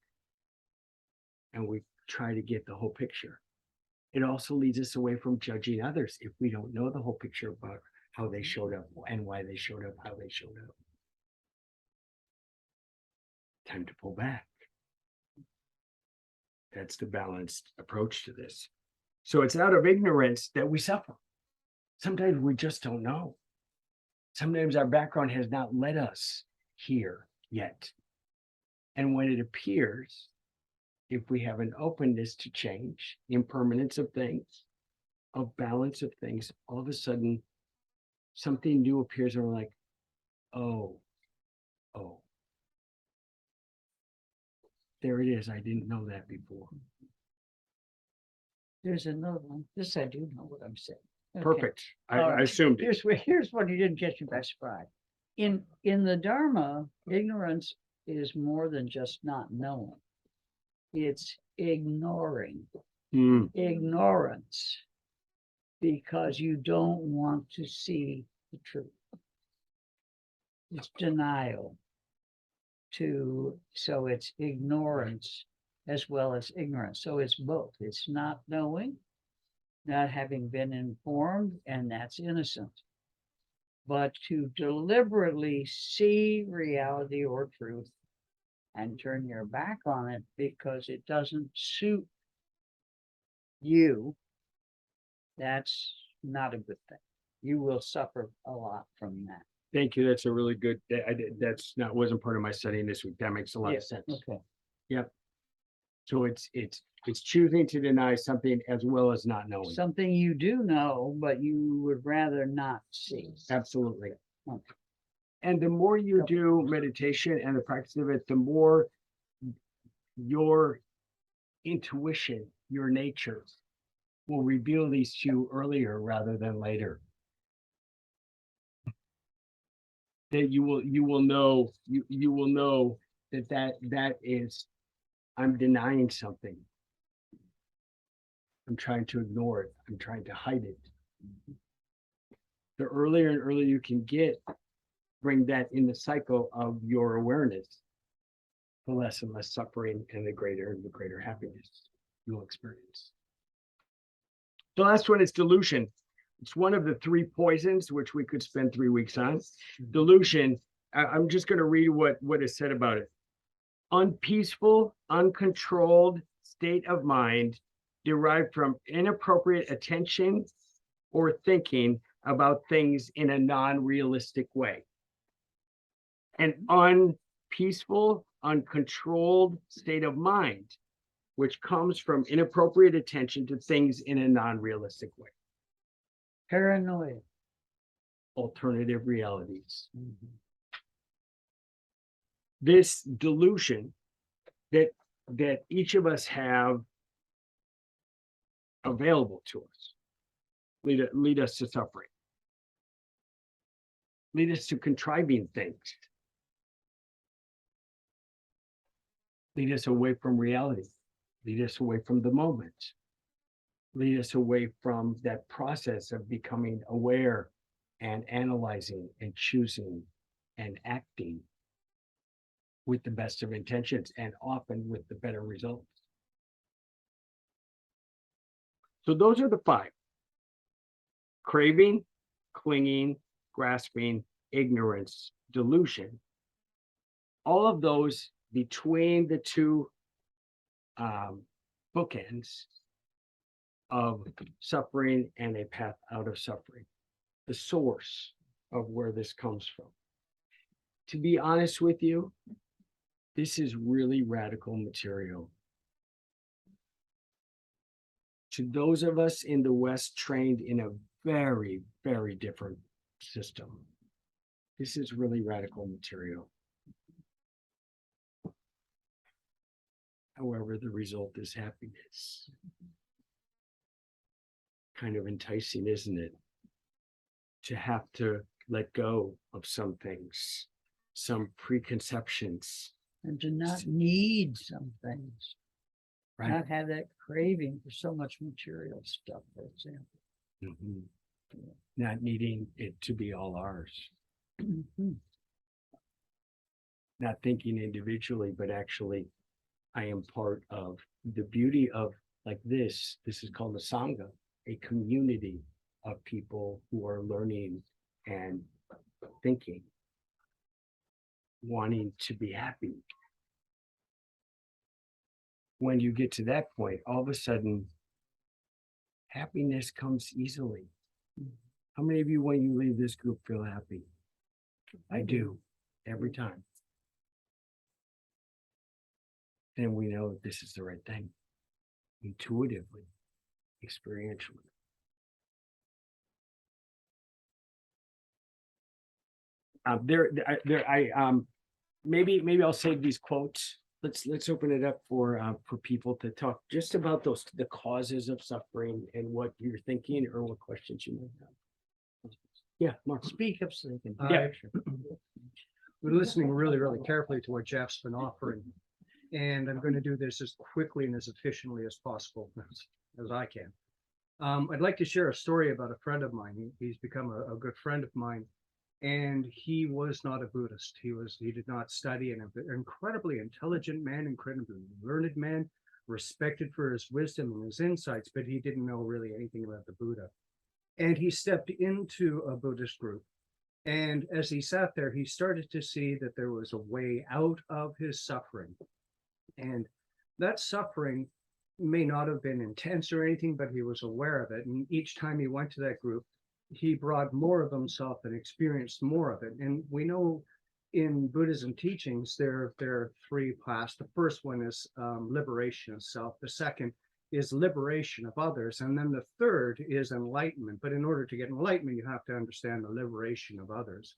[SPEAKER 3] and we try to get the whole picture. It also leads us away from judging others if we don't know the whole picture about how they showed up and why they showed up, how they showed up. Time to pull back. That's the balanced approach to this. So it's out of ignorance that we suffer. Sometimes we just don't know. Sometimes our background has not led us here yet. And when it appears, if we have an openness to change, impermanence of things, a balance of things, all of a sudden something new appears and we're like, oh, there it is. I didn't know that before.
[SPEAKER 2] There's another one. This I do know what I'm saying. Okay.
[SPEAKER 3] Perfect.
[SPEAKER 2] All
[SPEAKER 3] I
[SPEAKER 2] right.
[SPEAKER 3] assumed it.
[SPEAKER 2] Here's what you didn't catch me by surprise. In the Dharma, ignorance is more than just not knowing. It's ignoring.
[SPEAKER 3] Hmm.
[SPEAKER 2] Ignorance. Because you don't want to see the truth. It's denial. So it's ignorance as well as ignorance. So it's both. It's not knowing, not having been informed, and that's innocent. But to deliberately see reality or truth and turn your back on it because it doesn't suit you, that's not a good thing. You will suffer a lot from that.
[SPEAKER 3] Thank you. That's a really good, that's not, wasn't part of my studying this week. That makes a lot of sense.
[SPEAKER 2] Okay.
[SPEAKER 3] Yep. So it's choosing to deny something as well as not knowing.
[SPEAKER 2] Something you do know, but you would rather not see.
[SPEAKER 3] Absolutely.
[SPEAKER 2] Okay.
[SPEAKER 3] And the more you do meditation and the practice of it, the more your intuition, your nature will reveal these to you earlier rather than later. That you will know that is, I'm denying something. I'm trying to ignore it. I'm trying to hide it. The earlier and earlier you can bring that in the cycle of your awareness, the less and less suffering and the greater happiness you'll experience. The last one is delusion. It's one of the three poisons, which we could spend 3 weeks on. Delusion, I'm just going to read what is said about it. Unpeaceful, uncontrolled state of mind derived from inappropriate attention or thinking about things in a non-realistic way. An peaceful, uncontrolled state of mind, which comes from inappropriate attention to things in a non-realistic way.
[SPEAKER 2] Paranoia.
[SPEAKER 3] Alternative realities. This delusion that each of us have available to us lead us to suffering, lead us to contriving things, lead us away from reality, lead us away from the moment, lead us away from that process of becoming aware and analyzing and choosing and acting with the best of intentions and often with the better results. So those are the 5: craving, clinging, grasping, ignorance, delusion. All of those between the two bookends of suffering and a path out of suffering, the source of where this comes from. To be honest with you, this is really radical material. To those of us in the West trained in a very, very different system, this is really radical material. However, the result is happiness. Kind of enticing, isn't it? To have to let go of some things, some preconceptions.
[SPEAKER 2] And to not need some things.
[SPEAKER 3] Right.
[SPEAKER 2] Not have that craving for so much material stuff, for example.
[SPEAKER 3] Mhm. Not needing it to be all ours.
[SPEAKER 2] Mhm.
[SPEAKER 3] Not thinking individually, but actually, I am part of the beauty of like this. This is called a Sangha, a community of people who are learning and thinking, wanting to be happy. When you get to that point, all of a sudden, happiness comes easily. How many of you, when you leave this group, feel happy? I do, every time. Then we know that this is the right thing, intuitively, experientially. Maybe I'll save these quotes. Let's open it up for people to talk just about the causes of suffering and what you're thinking or what questions you might have. Yeah, Mark.
[SPEAKER 2] Speak up so they can.
[SPEAKER 3] Yeah.
[SPEAKER 5] We're listening really, really carefully to what Jeff's been offering. And I'm going to do this as quickly and as efficiently as possible as I can. I'd like to share a story about a friend of mine. He's become a good friend of mine. And he was not a Buddhist. He did not study, an incredibly intelligent man, incredibly learned man, respected for his wisdom and his insights, but he didn't know really anything about the Buddha. And he stepped into a Buddhist group. And as he sat there, he started to see that there was a way out of his suffering. And that suffering may not have been intense or anything, but he was aware of it. And each time he went to that group, he brought more of himself and experienced more of it. And we know in Buddhism teachings, there are 3 paths. The first one is liberation of self. The second is liberation of others. And then the third is enlightenment. But in order to get enlightenment, you have to understand the liberation of others.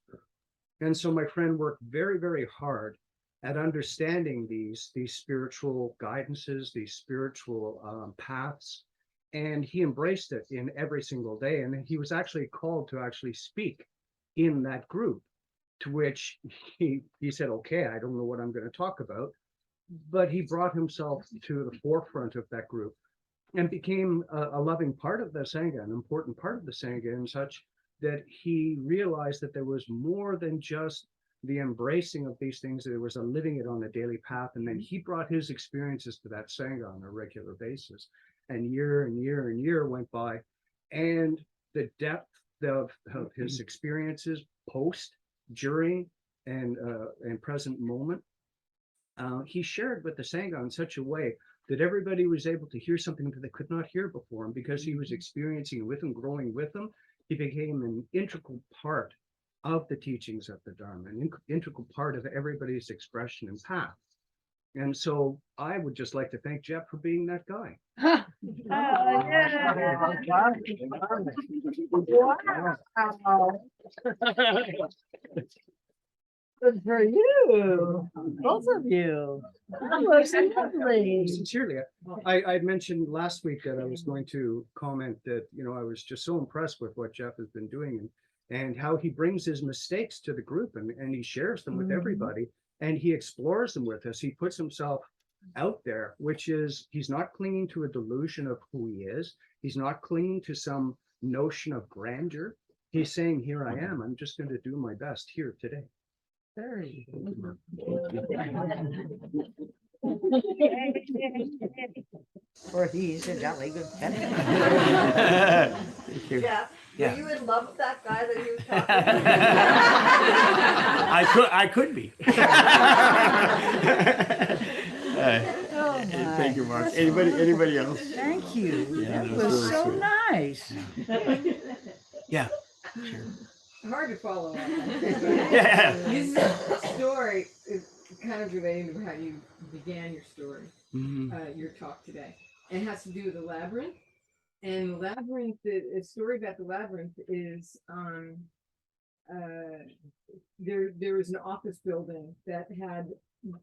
[SPEAKER 5] And so my friend worked very, very hard at understanding these spiritual guidances, these spiritual paths. And he embraced it in every single day. And he was actually called to actually speak in that group, to which he said, okay, I don't know what I'm going to talk about. But he brought himself to the forefront of that group and became a loving part of the Sangha, an important part of the Sangha, in such that he realized that there was more than just the embracing of these things, there was a living it on a daily path. And then he brought his experiences to that Sangha on a regular basis. And year and year and year went by, and the depth of his experiences post, during, and present moment, he shared with the Sangha in such a way that everybody was able to hear something that they could not hear before. And because he was experiencing with them, growing with them, he became an integral part of the teachings of the Dharma, an integral part of everybody's expression and path. And so I would just like to thank Jeff for being that guy.
[SPEAKER 2] Good for you, both of you. That was lovely.
[SPEAKER 5] Sincerely, I mentioned last week that I was going to comment that, I was just so impressed with what Jeff has been doing and how he brings his mistakes to the group and he shares them with everybody and he explores them with us. He puts himself out there, which is, he's not clinging to a delusion of who he is. He's not clinging to some notion of grandeur. He's saying, here I am. I'm just going to do my best here today.
[SPEAKER 2] Very or he's a jolly good fellow.
[SPEAKER 3] Thank you.
[SPEAKER 6] Yeah,
[SPEAKER 3] Yeah.
[SPEAKER 6] were you in love with that guy that you was talking to?
[SPEAKER 3] I could be.
[SPEAKER 2] Oh,
[SPEAKER 3] Thank you,
[SPEAKER 2] my.
[SPEAKER 3] Mark. Anybody else?
[SPEAKER 2] Thank you.
[SPEAKER 3] Yeah,
[SPEAKER 2] That
[SPEAKER 3] that was
[SPEAKER 2] was so
[SPEAKER 3] really
[SPEAKER 2] nice.
[SPEAKER 3] Yeah. Sure.
[SPEAKER 7] Hard to follow up.
[SPEAKER 3] Yeah.
[SPEAKER 7] This story is kind of relating to how you began your story,
[SPEAKER 3] Mhm.
[SPEAKER 7] your talk today. And it has to do with the labyrinth. And the labyrinth, a story about the labyrinth is there was an office building that had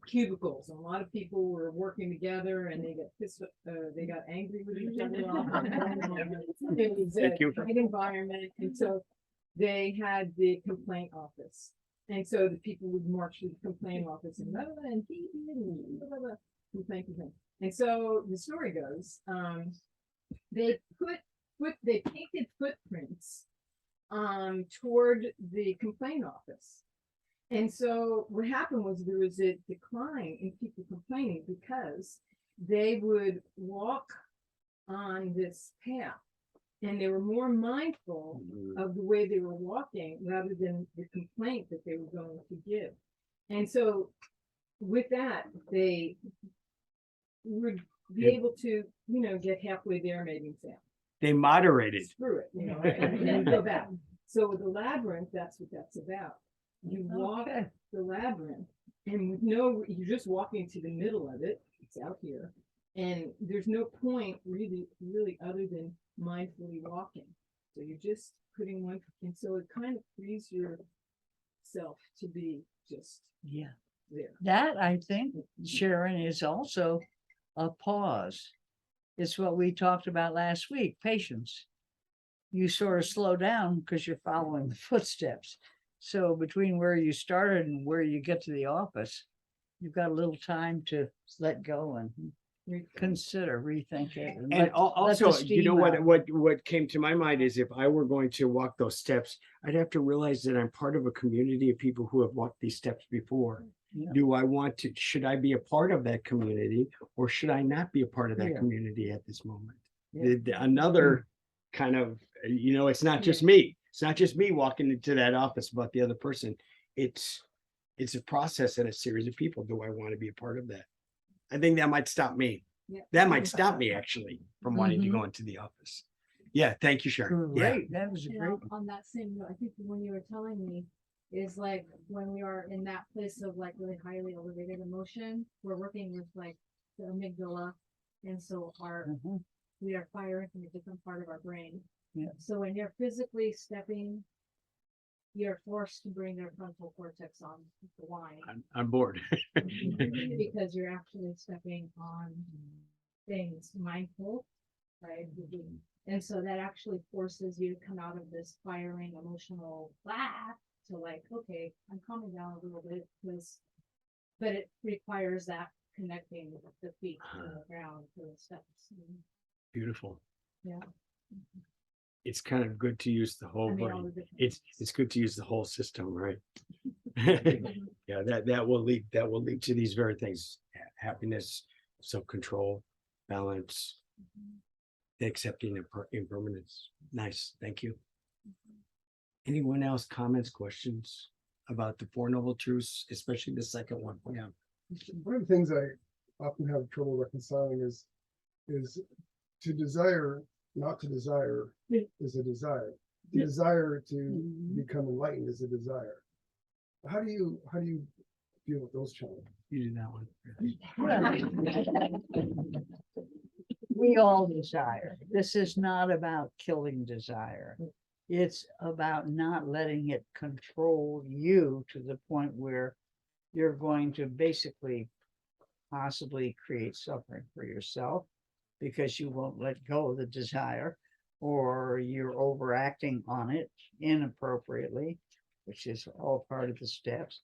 [SPEAKER 7] cubicles, and a lot of people were working together and they got pissed, they got angry with each other. It was a
[SPEAKER 3] Thank you.
[SPEAKER 7] tight environment, and so they had the complaint office. And so the people would march to the complaint office and blah, blah, blah, and blah, blah, blah, complaint. And so the story goes, they painted footprints toward the complaint office. And so what happened was there was a decline in people complaining because they would walk on this path and they were more mindful of the way they were walking rather than the complaint that they were going to give. And so with that, they would be able to, get halfway there, maybe say,
[SPEAKER 3] They moderated.
[SPEAKER 7] screw it, and go back. So with the labyrinth, that's what that's about. You walk
[SPEAKER 2] Okay.
[SPEAKER 7] the labyrinth and you're just walking to the middle of it. It's out here. And there's no point really other than mindfully walking. So you're just putting one, and so it kind of frees yourself to be just
[SPEAKER 2] Yeah.
[SPEAKER 7] there.
[SPEAKER 2] That, I think, Sharon, is also a pause. It's what we talked about last week, patience. You sort of slow down because you're following the footsteps. So between where you started and where you get to the office, you've got a little time to let go and consider, rethink it.
[SPEAKER 3] And
[SPEAKER 2] let the
[SPEAKER 3] also,
[SPEAKER 2] steam
[SPEAKER 3] what
[SPEAKER 2] out.
[SPEAKER 3] what came to my mind is if I were going to walk those steps, I'd have to realize that I'm part of a community of people who have walked these steps before.
[SPEAKER 2] Yeah.
[SPEAKER 3] Should I be a part of that community or should I not be a part of that
[SPEAKER 2] Yeah.
[SPEAKER 3] community at this moment?
[SPEAKER 2] Yeah.
[SPEAKER 3] Another kind of, it's not just me. It's not just me walking into that office about the other person. It's a process and a series of people. Do I want to be a part of that? I think that might stop me.
[SPEAKER 7] Yeah.
[SPEAKER 3] That might stop me actually from wanting to go into the office. Yeah, thank you, Sharon. Yeah.
[SPEAKER 2] Great, that was a great.
[SPEAKER 4] On that same note, I think when you were telling me is like when we are in that place of like really highly elevated emotion, we're working with like the amygdala, and so we are firing from a different part of our brain.
[SPEAKER 2] Yeah.
[SPEAKER 4] So when you're physically stepping, you're forced to bring your frontal cortex on the line
[SPEAKER 3] I'm bored.
[SPEAKER 4] because you're actually stepping on things mindful, right? And so that actually forces you to come out of this firing emotional to like, okay, I'm calming down a little bit but it requires that connecting with the feet to the ground for the steps.
[SPEAKER 3] Beautiful.
[SPEAKER 4] Yeah.
[SPEAKER 3] It's kind of good to use the whole
[SPEAKER 4] I mean, all
[SPEAKER 3] brain.
[SPEAKER 4] the different
[SPEAKER 3] It's good to use the whole system, right? Yeah, that will lead to these very things: happiness, self-control, balance, accepting impermanence. Nice, thank you. Anyone else comments, questions about the Four Noble Truths, especially the second one? Yeah.
[SPEAKER 8] One of the things I often have trouble reconciling is to desire, not to desire is a desire. desire to
[SPEAKER 2] Mhm.
[SPEAKER 8] become enlightened is a desire. How do you deal with those challenges?
[SPEAKER 3] You do that one.
[SPEAKER 2] We all desire. This is not about killing desire. It's about not letting it control you to the point where you're going to basically possibly create suffering for yourself because you won't let go of the desire, or you're overacting on it inappropriately, which is all part of the steps.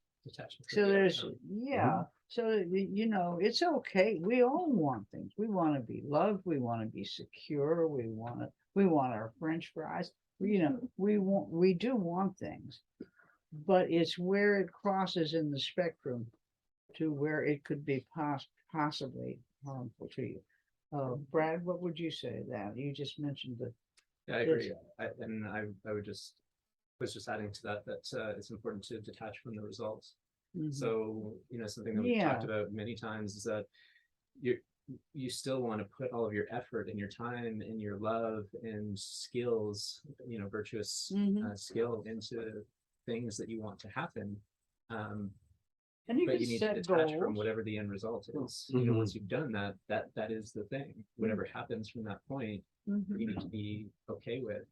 [SPEAKER 2] So there's, yeah, so it's okay. We all want things. We want to be loved. We want to be secure. We want our French fries. We do want things, but it's where it crosses in the spectrum to where it could be possibly harmful to you. Brad, what would you say to that? You just mentioned the.
[SPEAKER 9] Yeah, I agree. I would just was just adding to that it's important to detach from the results.
[SPEAKER 2] Mhm.
[SPEAKER 9] So, something that we've
[SPEAKER 2] Yeah.
[SPEAKER 9] talked about many times is that you still want to put all of your effort and your time and your love and skills, virtuous
[SPEAKER 2] Mhm.
[SPEAKER 9] skill into things that you want to happen.
[SPEAKER 2] And you
[SPEAKER 9] But
[SPEAKER 2] can
[SPEAKER 9] you need to
[SPEAKER 2] set
[SPEAKER 9] detach from
[SPEAKER 2] goals.
[SPEAKER 9] whatever the end result is.
[SPEAKER 3] Mhm.
[SPEAKER 9] Once you've done that, that is the thing. Whatever happens from that point,
[SPEAKER 2] Mhm.
[SPEAKER 9] you need to be okay with.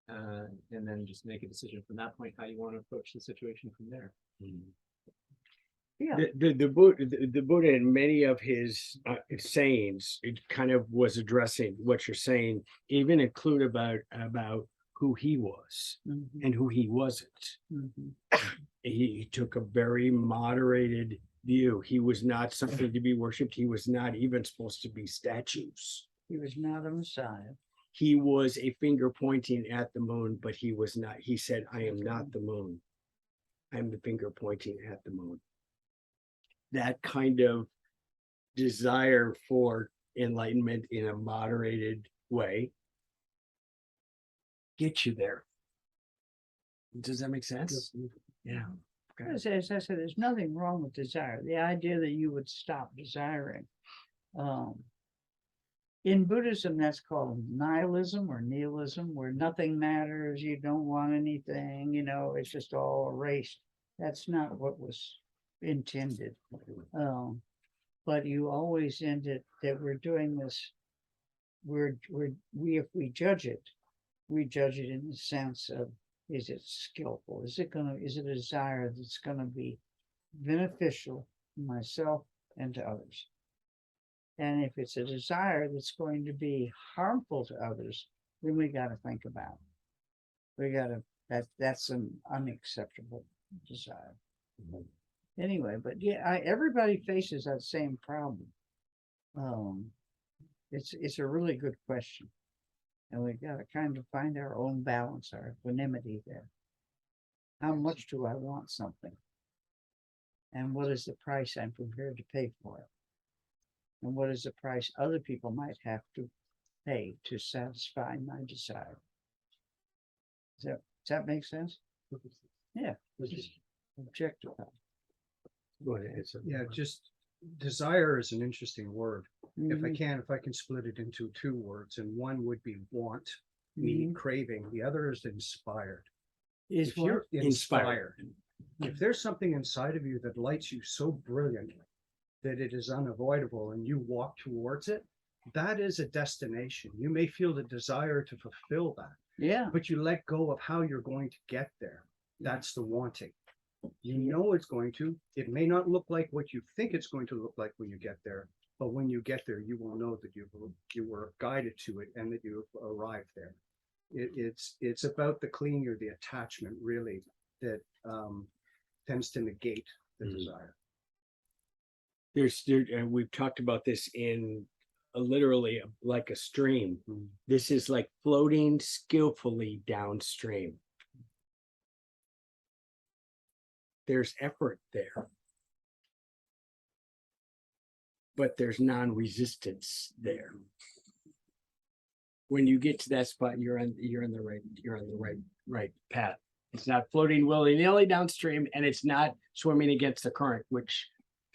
[SPEAKER 9] And then just make a decision from that point how you want to approach the situation from there.
[SPEAKER 2] Yeah.
[SPEAKER 3] The Buddha in many of his sayings, it kind of was addressing what you're saying, even include about who he was
[SPEAKER 2] Mhm.
[SPEAKER 3] and who he wasn't.
[SPEAKER 2] Mhm.
[SPEAKER 3] He took a very moderated view. He was not something to be worshipped. He was not even supposed to be statues.
[SPEAKER 2] He was not a Messiah.
[SPEAKER 3] He was a finger pointing at the moon, but he was not. He said, I am not the moon. I'm the finger pointing at the moon. That kind of desire for enlightenment in a moderated way gets you there. Does that make sense? Yeah. Okay.
[SPEAKER 2] As I said, there's nothing wrong with desire. The idea that you would stop desiring. In Buddhism, that's called nihilism or nihilism, where nothing matters, you don't want anything, it's just all erased. That's not what was intended. But you always end it that we're doing this, if we judge it, we judge it in the sense of, is it skillful? Is it a desire that's gonna be beneficial to myself and to others? And if it's a desire that's going to be harmful to others, then we got to think about it. That's an unacceptable desire. Anyway, but yeah, everybody faces that same problem. It's a really good question. And we got to kind of find our own balance, our equanimity there. How much do I want something? And what is the price I'm prepared to pay for it? And what is the price other people might have to pay to satisfy my desire? Does that make sense? Yeah. Just objective.
[SPEAKER 3] Go ahead.
[SPEAKER 5] Yeah, just desire is an interesting word. If
[SPEAKER 2] Mhm.
[SPEAKER 5] if I can split it into two words, and one would be want, need, craving. The other is inspired.
[SPEAKER 2] Is
[SPEAKER 5] If you're
[SPEAKER 2] what?
[SPEAKER 5] inspired, if there's something inside of you that lights you so brilliantly that it is unavoidable and you walk towards it, that is a destination. You may feel the desire to fulfill that,
[SPEAKER 2] Yeah.
[SPEAKER 5] but you let go of how you're going to get there. That's the wanting. You know it's going to. It may not look like what you think it's going to look like when you get there, but when you get there, you will know that you were guided to it and that you arrived there. It's about the clinging or the attachment, really, that tends to negate the desire.
[SPEAKER 3] We've talked about this in literally like a stream. This is like floating skillfully downstream. There's effort there, but there's non-resistance there. When you get to that spot, you're on the right path. It's not floating willy-nilly downstream, and it's not swimming against the current, which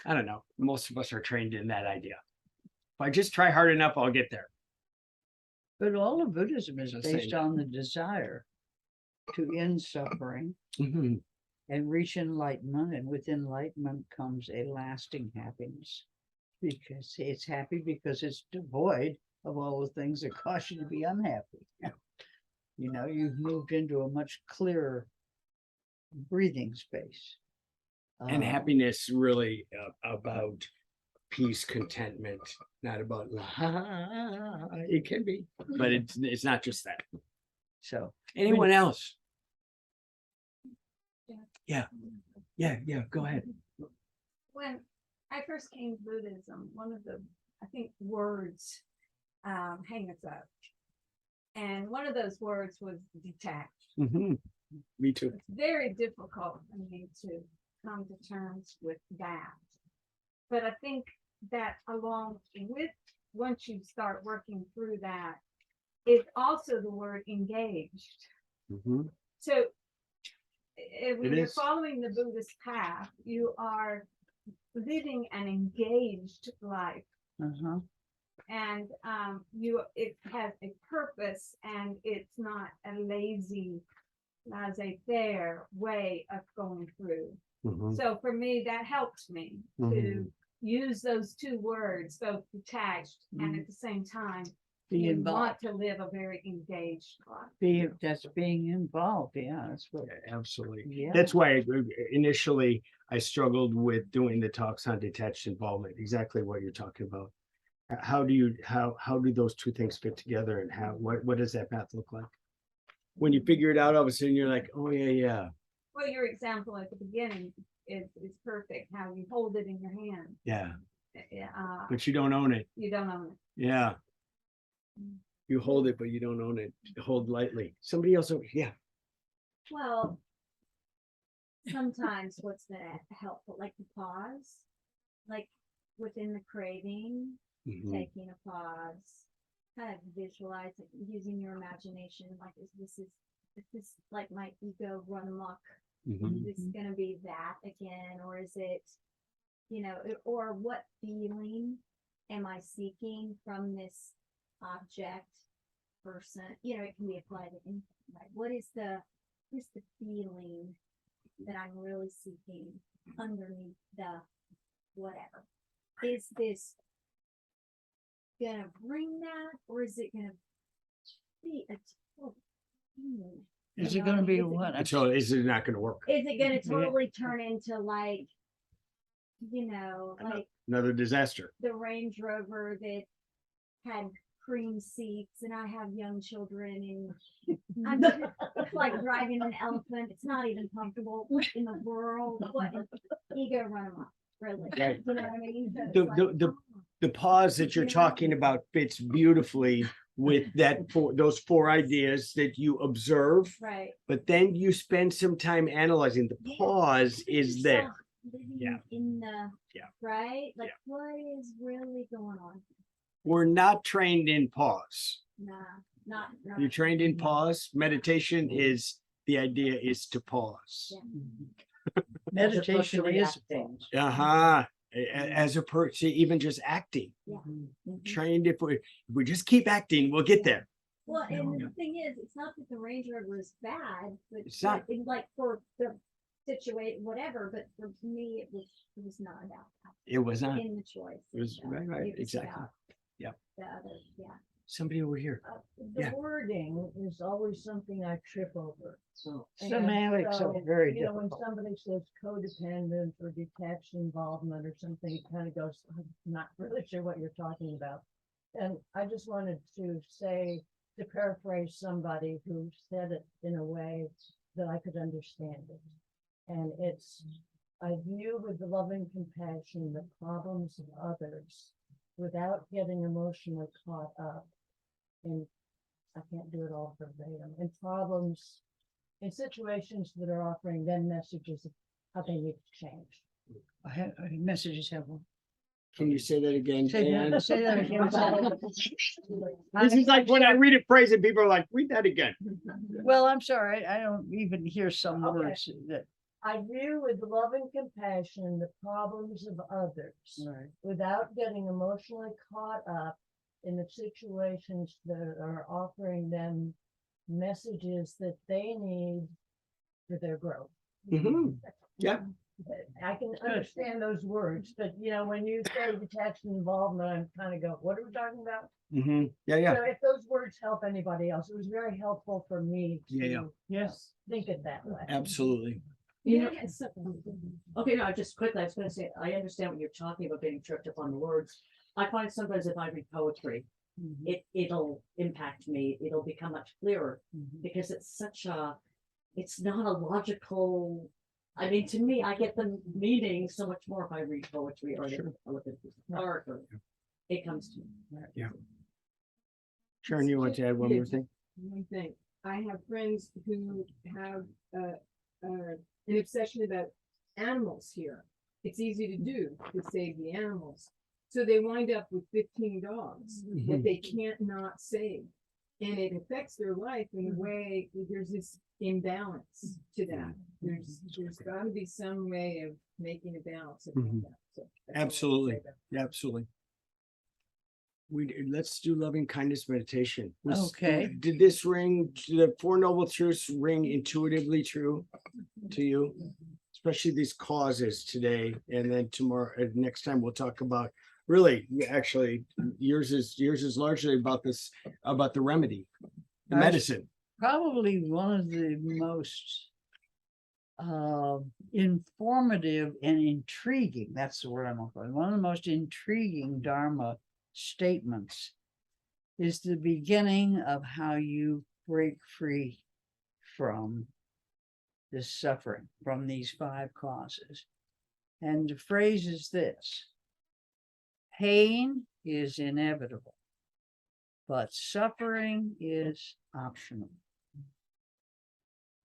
[SPEAKER 3] I don't know. Most of us are trained in that idea. If I just try hard enough, I'll get there.
[SPEAKER 2] But all of Buddhism is
[SPEAKER 3] Just saying.
[SPEAKER 2] based on the desire. to end suffering
[SPEAKER 3] Mhm.
[SPEAKER 2] and reach enlightenment, and with enlightenment comes a lasting happiness. Because it's happy because it's devoid of all the things that cause you to be unhappy. You know, you've moved into a much clearer breathing space.
[SPEAKER 3] And happiness really about peace, contentment, not about it can be, but it's not just that.
[SPEAKER 2] So
[SPEAKER 3] Anyone else? Yeah, go ahead.
[SPEAKER 6] When I first came to Buddhism, one of the, I think, words, hang us up. And one of those words was detached.
[SPEAKER 3] Mhm. Me too.
[SPEAKER 6] It's very difficult for me to come to terms with that. But I think that along with, once you start working through that, is also the word engaged.
[SPEAKER 3] Mhm.
[SPEAKER 6] So when
[SPEAKER 3] It
[SPEAKER 6] you're
[SPEAKER 3] is.
[SPEAKER 6] following the Buddhist path, you are living an engaged life.
[SPEAKER 2] uh-huh.
[SPEAKER 6] And it has a purpose, and it's not a laissez-faire way of going through.
[SPEAKER 3] Mhm.
[SPEAKER 6] So for me, that helped me to use those two words, both detached and at the same time,
[SPEAKER 2] Be
[SPEAKER 6] you
[SPEAKER 2] involved.
[SPEAKER 6] want to live a very engaged life.
[SPEAKER 2] That's being involved. Yeah, that's what.
[SPEAKER 3] Absolutely.
[SPEAKER 2] Yeah.
[SPEAKER 3] That's why initially I struggled with doing the talks on detached involvement, exactly what you're talking about. How do those two things fit together, and what does that path look like? When you figure it out, all of a sudden you're like, oh yeah.
[SPEAKER 6] Well, your example at the beginning is perfect, how you hold it in your hand.
[SPEAKER 3] Yeah,
[SPEAKER 6] Uh,
[SPEAKER 3] but you don't own it.
[SPEAKER 6] you don't own it.
[SPEAKER 3] Yeah. You hold it, but you don't own it. Hold lightly. Somebody else over here.
[SPEAKER 4] Well, sometimes what's that helpful, like the pause, like within the craving,
[SPEAKER 3] Yeah. Mhm.
[SPEAKER 4] taking a pause, kind of visualize it, using your imagination, like is this like my ego run amok?
[SPEAKER 3] Mhm.
[SPEAKER 4] Is this gonna be that again, or is it, or what feeling am I seeking from this object, person? It can be applied to anything, right? What is the feeling that I'm really seeking underneath the whatever? Is this gonna bring that, or is it gonna be a total feeling?
[SPEAKER 2] Is
[SPEAKER 4] You
[SPEAKER 2] it
[SPEAKER 4] know
[SPEAKER 2] going to
[SPEAKER 4] what I
[SPEAKER 2] be
[SPEAKER 4] mean?
[SPEAKER 2] what?
[SPEAKER 3] So is it not going to work?
[SPEAKER 4] Is it gonna
[SPEAKER 2] Yeah.
[SPEAKER 4] totally turn into like, like
[SPEAKER 3] Another disaster.
[SPEAKER 4] the Range Rover that had cream seats, and I have young children, and it's like driving an elephant. It's not even comfortable. What in the world? What ego run amok, really?
[SPEAKER 3] Right.
[SPEAKER 4] You know what I mean? So it's
[SPEAKER 3] The-
[SPEAKER 4] like,
[SPEAKER 3] the-
[SPEAKER 4] oh,
[SPEAKER 3] The pause that you're
[SPEAKER 4] Yeah.
[SPEAKER 3] talking about fits beautifully with those four ideas that you observe,
[SPEAKER 4] right.
[SPEAKER 3] but then you spend some time analyzing. The
[SPEAKER 4] Yeah.
[SPEAKER 3] pause
[SPEAKER 4] Put
[SPEAKER 3] is there.
[SPEAKER 4] yourself living
[SPEAKER 3] Yeah.
[SPEAKER 4] in the
[SPEAKER 3] Yeah.
[SPEAKER 4] right. Like,
[SPEAKER 3] Yeah.
[SPEAKER 4] what is really going on?
[SPEAKER 3] We're not trained in pause.
[SPEAKER 4] Nah, not.
[SPEAKER 3] You're trained in pause. Meditation is the idea is to pause.
[SPEAKER 4] Yeah.
[SPEAKER 2] Meditation is things.
[SPEAKER 3] Uh-huh. As a person, even just acting.
[SPEAKER 4] Yeah.
[SPEAKER 3] Trained if we just keep acting, we'll get there.
[SPEAKER 4] Well, and the thing is, it's not that the Range Rover is bad, but
[SPEAKER 3] It's not.
[SPEAKER 4] like for the situate whatever. But for me, it was not about that
[SPEAKER 3] It was not.
[SPEAKER 4] in the choice.
[SPEAKER 3] It was right,
[SPEAKER 4] It was
[SPEAKER 3] exactly.
[SPEAKER 4] about
[SPEAKER 3] Yep.
[SPEAKER 4] The other, yeah.
[SPEAKER 3] Somebody over here.
[SPEAKER 10] The
[SPEAKER 3] Yeah.
[SPEAKER 10] wording is always something I trip over. And
[SPEAKER 2] Semantics are very
[SPEAKER 10] you know, when
[SPEAKER 2] difficult.
[SPEAKER 10] somebody says codependent or detached involvement or something, it kind of goes, I'm not really sure what you're talking about. And I just wanted to say, to paraphrase somebody who said it in a way that I could understand it. And it's, I view with loving compassion the problems of others without getting emotionally caught up in, I can't do it all verbatim, in problems, in situations that are offering them messages of how they need to change.
[SPEAKER 2] Messages have one.
[SPEAKER 3] Can you say that again?
[SPEAKER 2] Say
[SPEAKER 3] Dan?
[SPEAKER 2] that, say that again.
[SPEAKER 3] This is like when I read a phrase and people are like, read that again.
[SPEAKER 2] Well, I'm sorry, I don't even hear some
[SPEAKER 10] Okay.
[SPEAKER 2] words that.
[SPEAKER 10] I view with loving compassion the problems of others
[SPEAKER 2] Right.
[SPEAKER 10] without getting emotionally caught up in the situations that are offering them messages that they need for their growth.
[SPEAKER 3] Mhm. Yeah.
[SPEAKER 10] I can understand those words, but you know, when you say detection involvement, I'm kind of go, what are we talking about?
[SPEAKER 3] Yeah, yeah.
[SPEAKER 10] So if those words help anybody else, it was very helpful for me
[SPEAKER 3] Yeah, yeah.
[SPEAKER 10] to
[SPEAKER 2] Yes.
[SPEAKER 10] think it that way.
[SPEAKER 3] Absolutely.
[SPEAKER 10] You know,
[SPEAKER 11] Okay, no, just quickly, I was gonna say, I understand what you're talking about, getting tripped up on the words. I find sometimes if I read poetry, it'll impact me, it'll become much clearer, because it's such a, it's not a logical. I mean, to me, I get the meaning so much more if I read poetry or look at art, or it comes to me.
[SPEAKER 3] Sharon, you want to add one more thing?
[SPEAKER 7] One thing, I have friends who have an obsession about animals here. It's easy to do to save the animals. So they wind up with 15 dogs that they can't not save. And it affects their life in a way, there's this imbalance to that. There's gotta be some way of making a balance about that. So that's all I have to
[SPEAKER 3] Absolutely.
[SPEAKER 7] say about that.
[SPEAKER 3] Absolutely. Let's do loving kindness meditation.
[SPEAKER 2] Okay.
[SPEAKER 3] Did this ring, the Four Noble Truths ring intuitively true to you? Especially these causes today, and then tomorrow, next time we'll talk about, really, actually, yours is largely about this, about the remedy, the
[SPEAKER 2] Nice.
[SPEAKER 3] medicine.
[SPEAKER 2] Probably one of the most informative and intriguing, that's the word I'm looking for, one of the most intriguing Dharma statements is the beginning of how you break free from this suffering, from these 5 causes. And the phrase is this: pain is inevitable, but suffering is optional.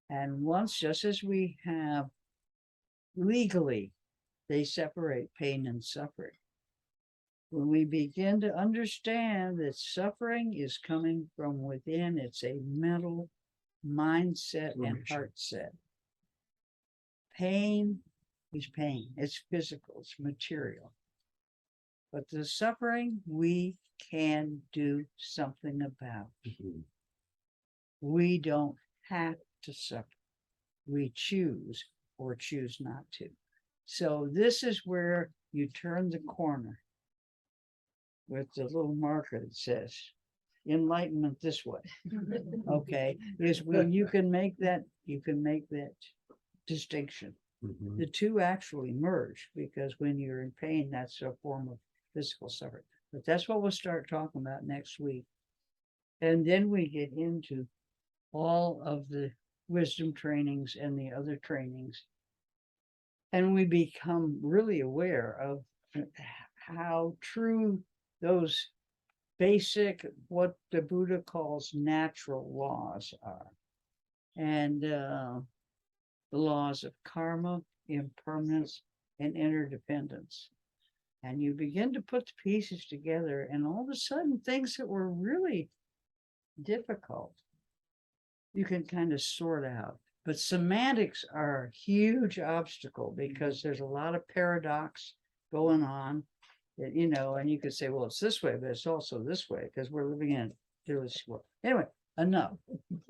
[SPEAKER 2] And once, just as we have legally, they separate pain and suffering. When we begin to understand that suffering is coming from within, it's a mental mindset and heart set. Pain is pain, it's physical, it's material. But the suffering we can do something about. We don't have to suffer. We choose or choose not to. So this is where you turn the corner with the little marker that says enlightenment this way. Okay, is when you can make that distinction. The two actually merge, because when you're in pain, that's a form of physical suffering. But that's what we'll start talking about next week. And then we get into all of the wisdom trainings and the other trainings. And we become really aware of how true those basic, what the Buddha calls natural laws are. And the laws of karma, impermanence, and interdependence. And you begin to put the pieces together, and all of a sudden, things that were really difficult, you can kind of sort out. But semantics are a huge obstacle, because there's a lot of paradox going on that, you know, and you could say, well, it's this way, but it's also this way, because we're living in a dualist world. Anyway, enough.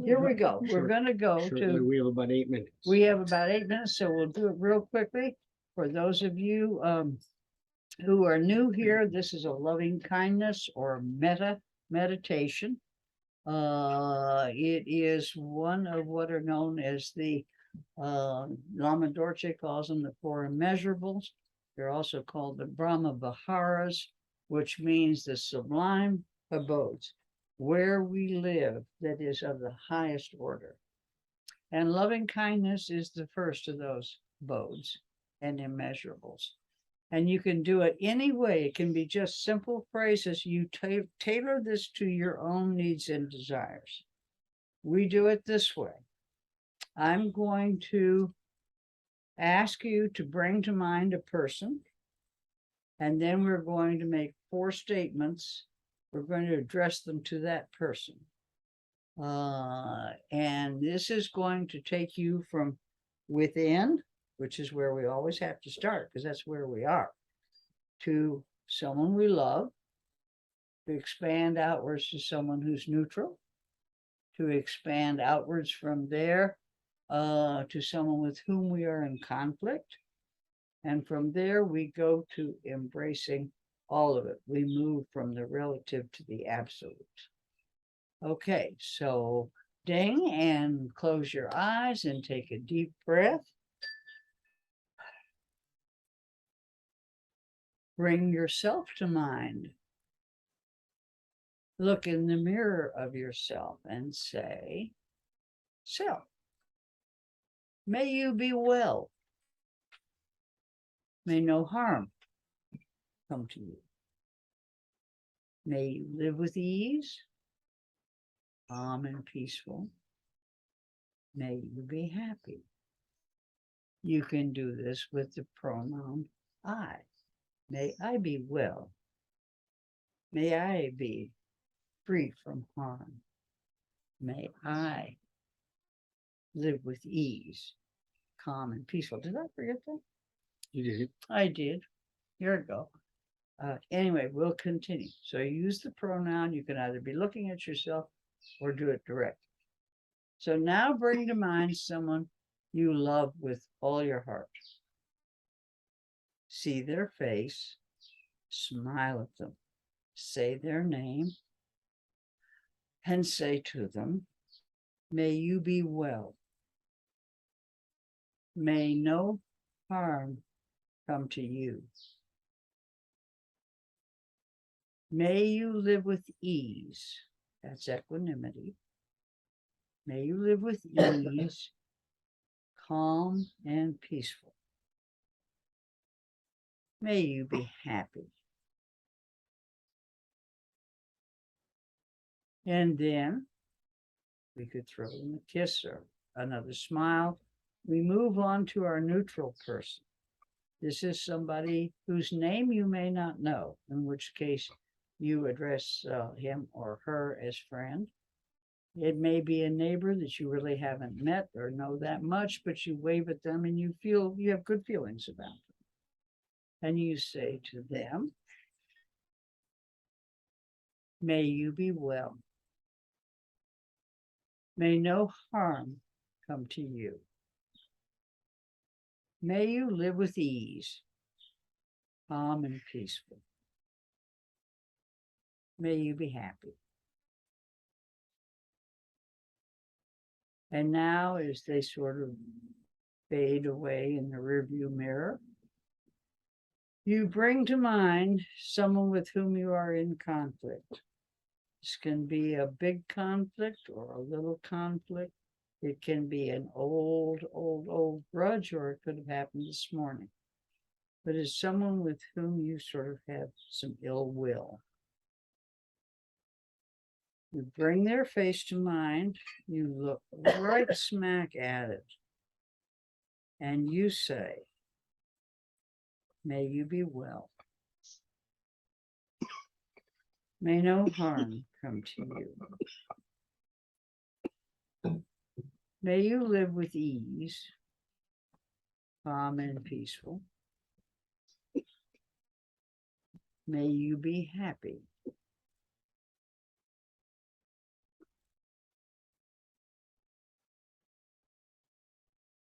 [SPEAKER 2] Here we go. We're
[SPEAKER 3] Sure.
[SPEAKER 2] going to go
[SPEAKER 3] Shortly,
[SPEAKER 2] to,
[SPEAKER 3] we have about 8 minutes.
[SPEAKER 2] we have about 8 minutes, so we'll do it real quickly. For those of you who are new here, this is a loving kindness or metta meditation. It is one of what are known as the Lama Dorje calls them the 4 immeasurables. They're also called the Brahma Viharas, which means the sublime abodes, where we live, that is of the highest order. And loving kindness is the first of those abodes and immeasurables. And you can do it any way. It can be just simple phrases. You tailor this to your own needs and desires. We do it this way. I'm going to ask you to bring to mind a person, and then we're going to make 4 statements. We're going to address them to that person. And this is going to take you from within, which is where we always have to start, because that's where we are, to someone we love, to expand outwards to someone who's neutral, to expand outwards from there to someone with whom we are in conflict. And from there, we go to embracing all of it. We move from the relative to the absolute. Okay, so ding and close your eyes and take a deep breath. Bring yourself to mind. Look in the mirror of yourself and say, self, may you be well. May no harm come to you. May you live with ease, calm and peaceful. May you be happy. You can do this with the pronoun I. May I be well. May I be free from harm. May I live with ease, calm and peaceful. Did I forget that?
[SPEAKER 3] You did.
[SPEAKER 2] I did. Here we go. Anyway, we'll continue. So you use the pronoun. You can either be looking at yourself or do it direct. So now bring to mind someone you love with all your heart. See their face, smile at them, say their name, and say to them, may you be well. May no harm come to you. May you live with ease. That's equanimity. May you live with ease, calm and peaceful. May you be happy. And then we could throw them a kiss or another smile. We move on to our neutral person. This is somebody whose name you may not know, in which case you address him or her as friend. It may be a neighbor that you really haven't met or know that much, but you wave at them and you feel you have good feelings about them. And you say to them, may you be well. May no harm come to you. May you live with ease, calm and peaceful. May you be happy. And now, as they sort of fade away in the rearview mirror, you bring to mind someone with whom you are in conflict. This can be a big conflict or a little conflict. It can be an old grudge, or it could have happened this morning. But it's someone with whom you sort of have some ill will. You bring their face to mind, you look right smack at it, and you say, may you be well. May no harm come to you. May you live with ease, calm and peaceful. May you be happy.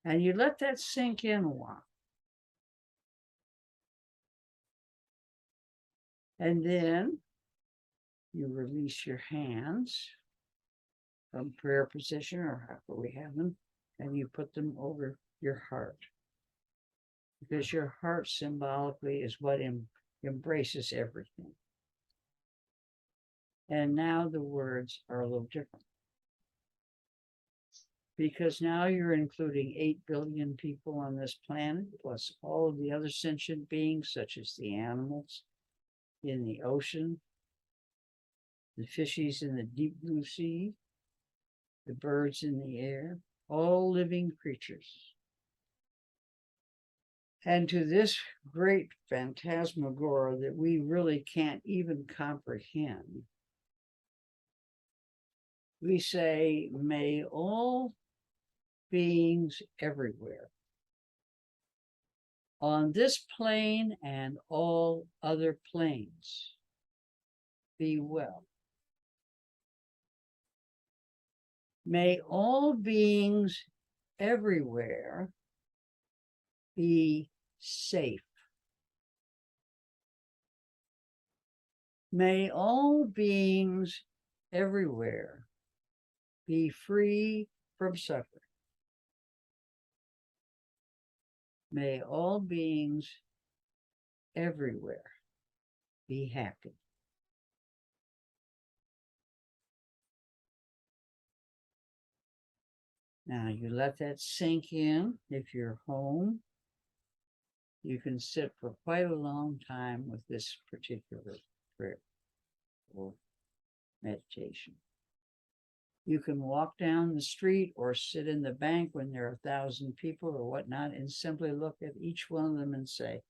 [SPEAKER 2] And you let that sink in a while. And then you release your hands from prayer position or however we have them, and you put them over your heart. Because your heart symbolically is what embraces everything. And now the words are a little different. Because now you're including 8 billion people on this planet, plus all of the other sentient beings, such as the animals in the ocean, the fishies in the deep blue sea, the birds in the air, all living creatures. And to this great phantasmagoria that we really can't even comprehend, we say, may all beings everywhere, on this plane and all other planes, be well. May all beings everywhere be safe. May all beings everywhere be free from suffering. May all beings everywhere be happy. Now you let that sink in. If you're home, you can sit for quite a long time with this particular prayer or meditation. You can walk down the street or sit in the bank when there are 1,000 people or whatnot and simply look at each one of them and say,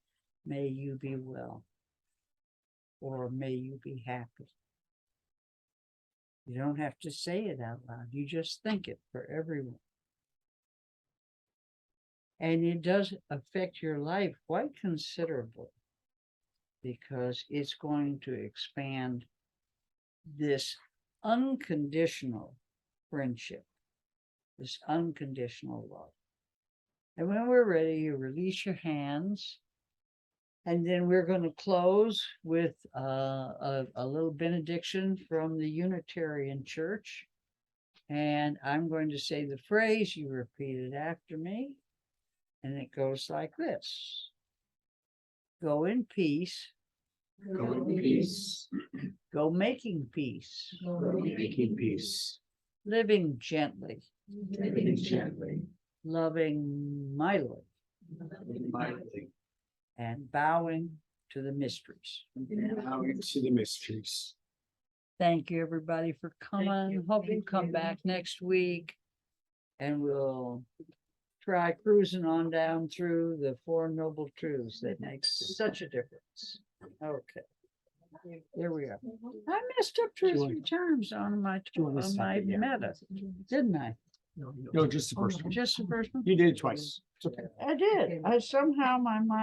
[SPEAKER 2] may you be well, or may you be happy. You don't have to say it out loud. You just think it for everyone. And it does affect your life quite considerably because it's going to expand this unconditional friendship, this unconditional love. And when we're ready, you release your hands. And then we're going to close with a little benediction from the Unitarian Church. And I'm going to say the phrase, you repeat it after me. And it goes like this. Go in peace.
[SPEAKER 3] Go in peace.
[SPEAKER 2] Go making peace.
[SPEAKER 3] Go making peace.
[SPEAKER 2] Living gently.
[SPEAKER 3] Living gently.
[SPEAKER 2] Loving mightily.
[SPEAKER 3] Mightily.
[SPEAKER 2] And bowing to the mysteries.
[SPEAKER 3] Bowing to the mysteries.
[SPEAKER 2] Thank you, everybody, for coming. Hope you come back next week. And we'll try cruising on down through the Four Noble Truths that make such a difference. Okay. There we are. I messed up two or three times on my meta, didn't I?
[SPEAKER 3] No, just the first one.
[SPEAKER 2] Just the first one?
[SPEAKER 3] You did it twice. It's okay.
[SPEAKER 2] I did. I somehow my mind.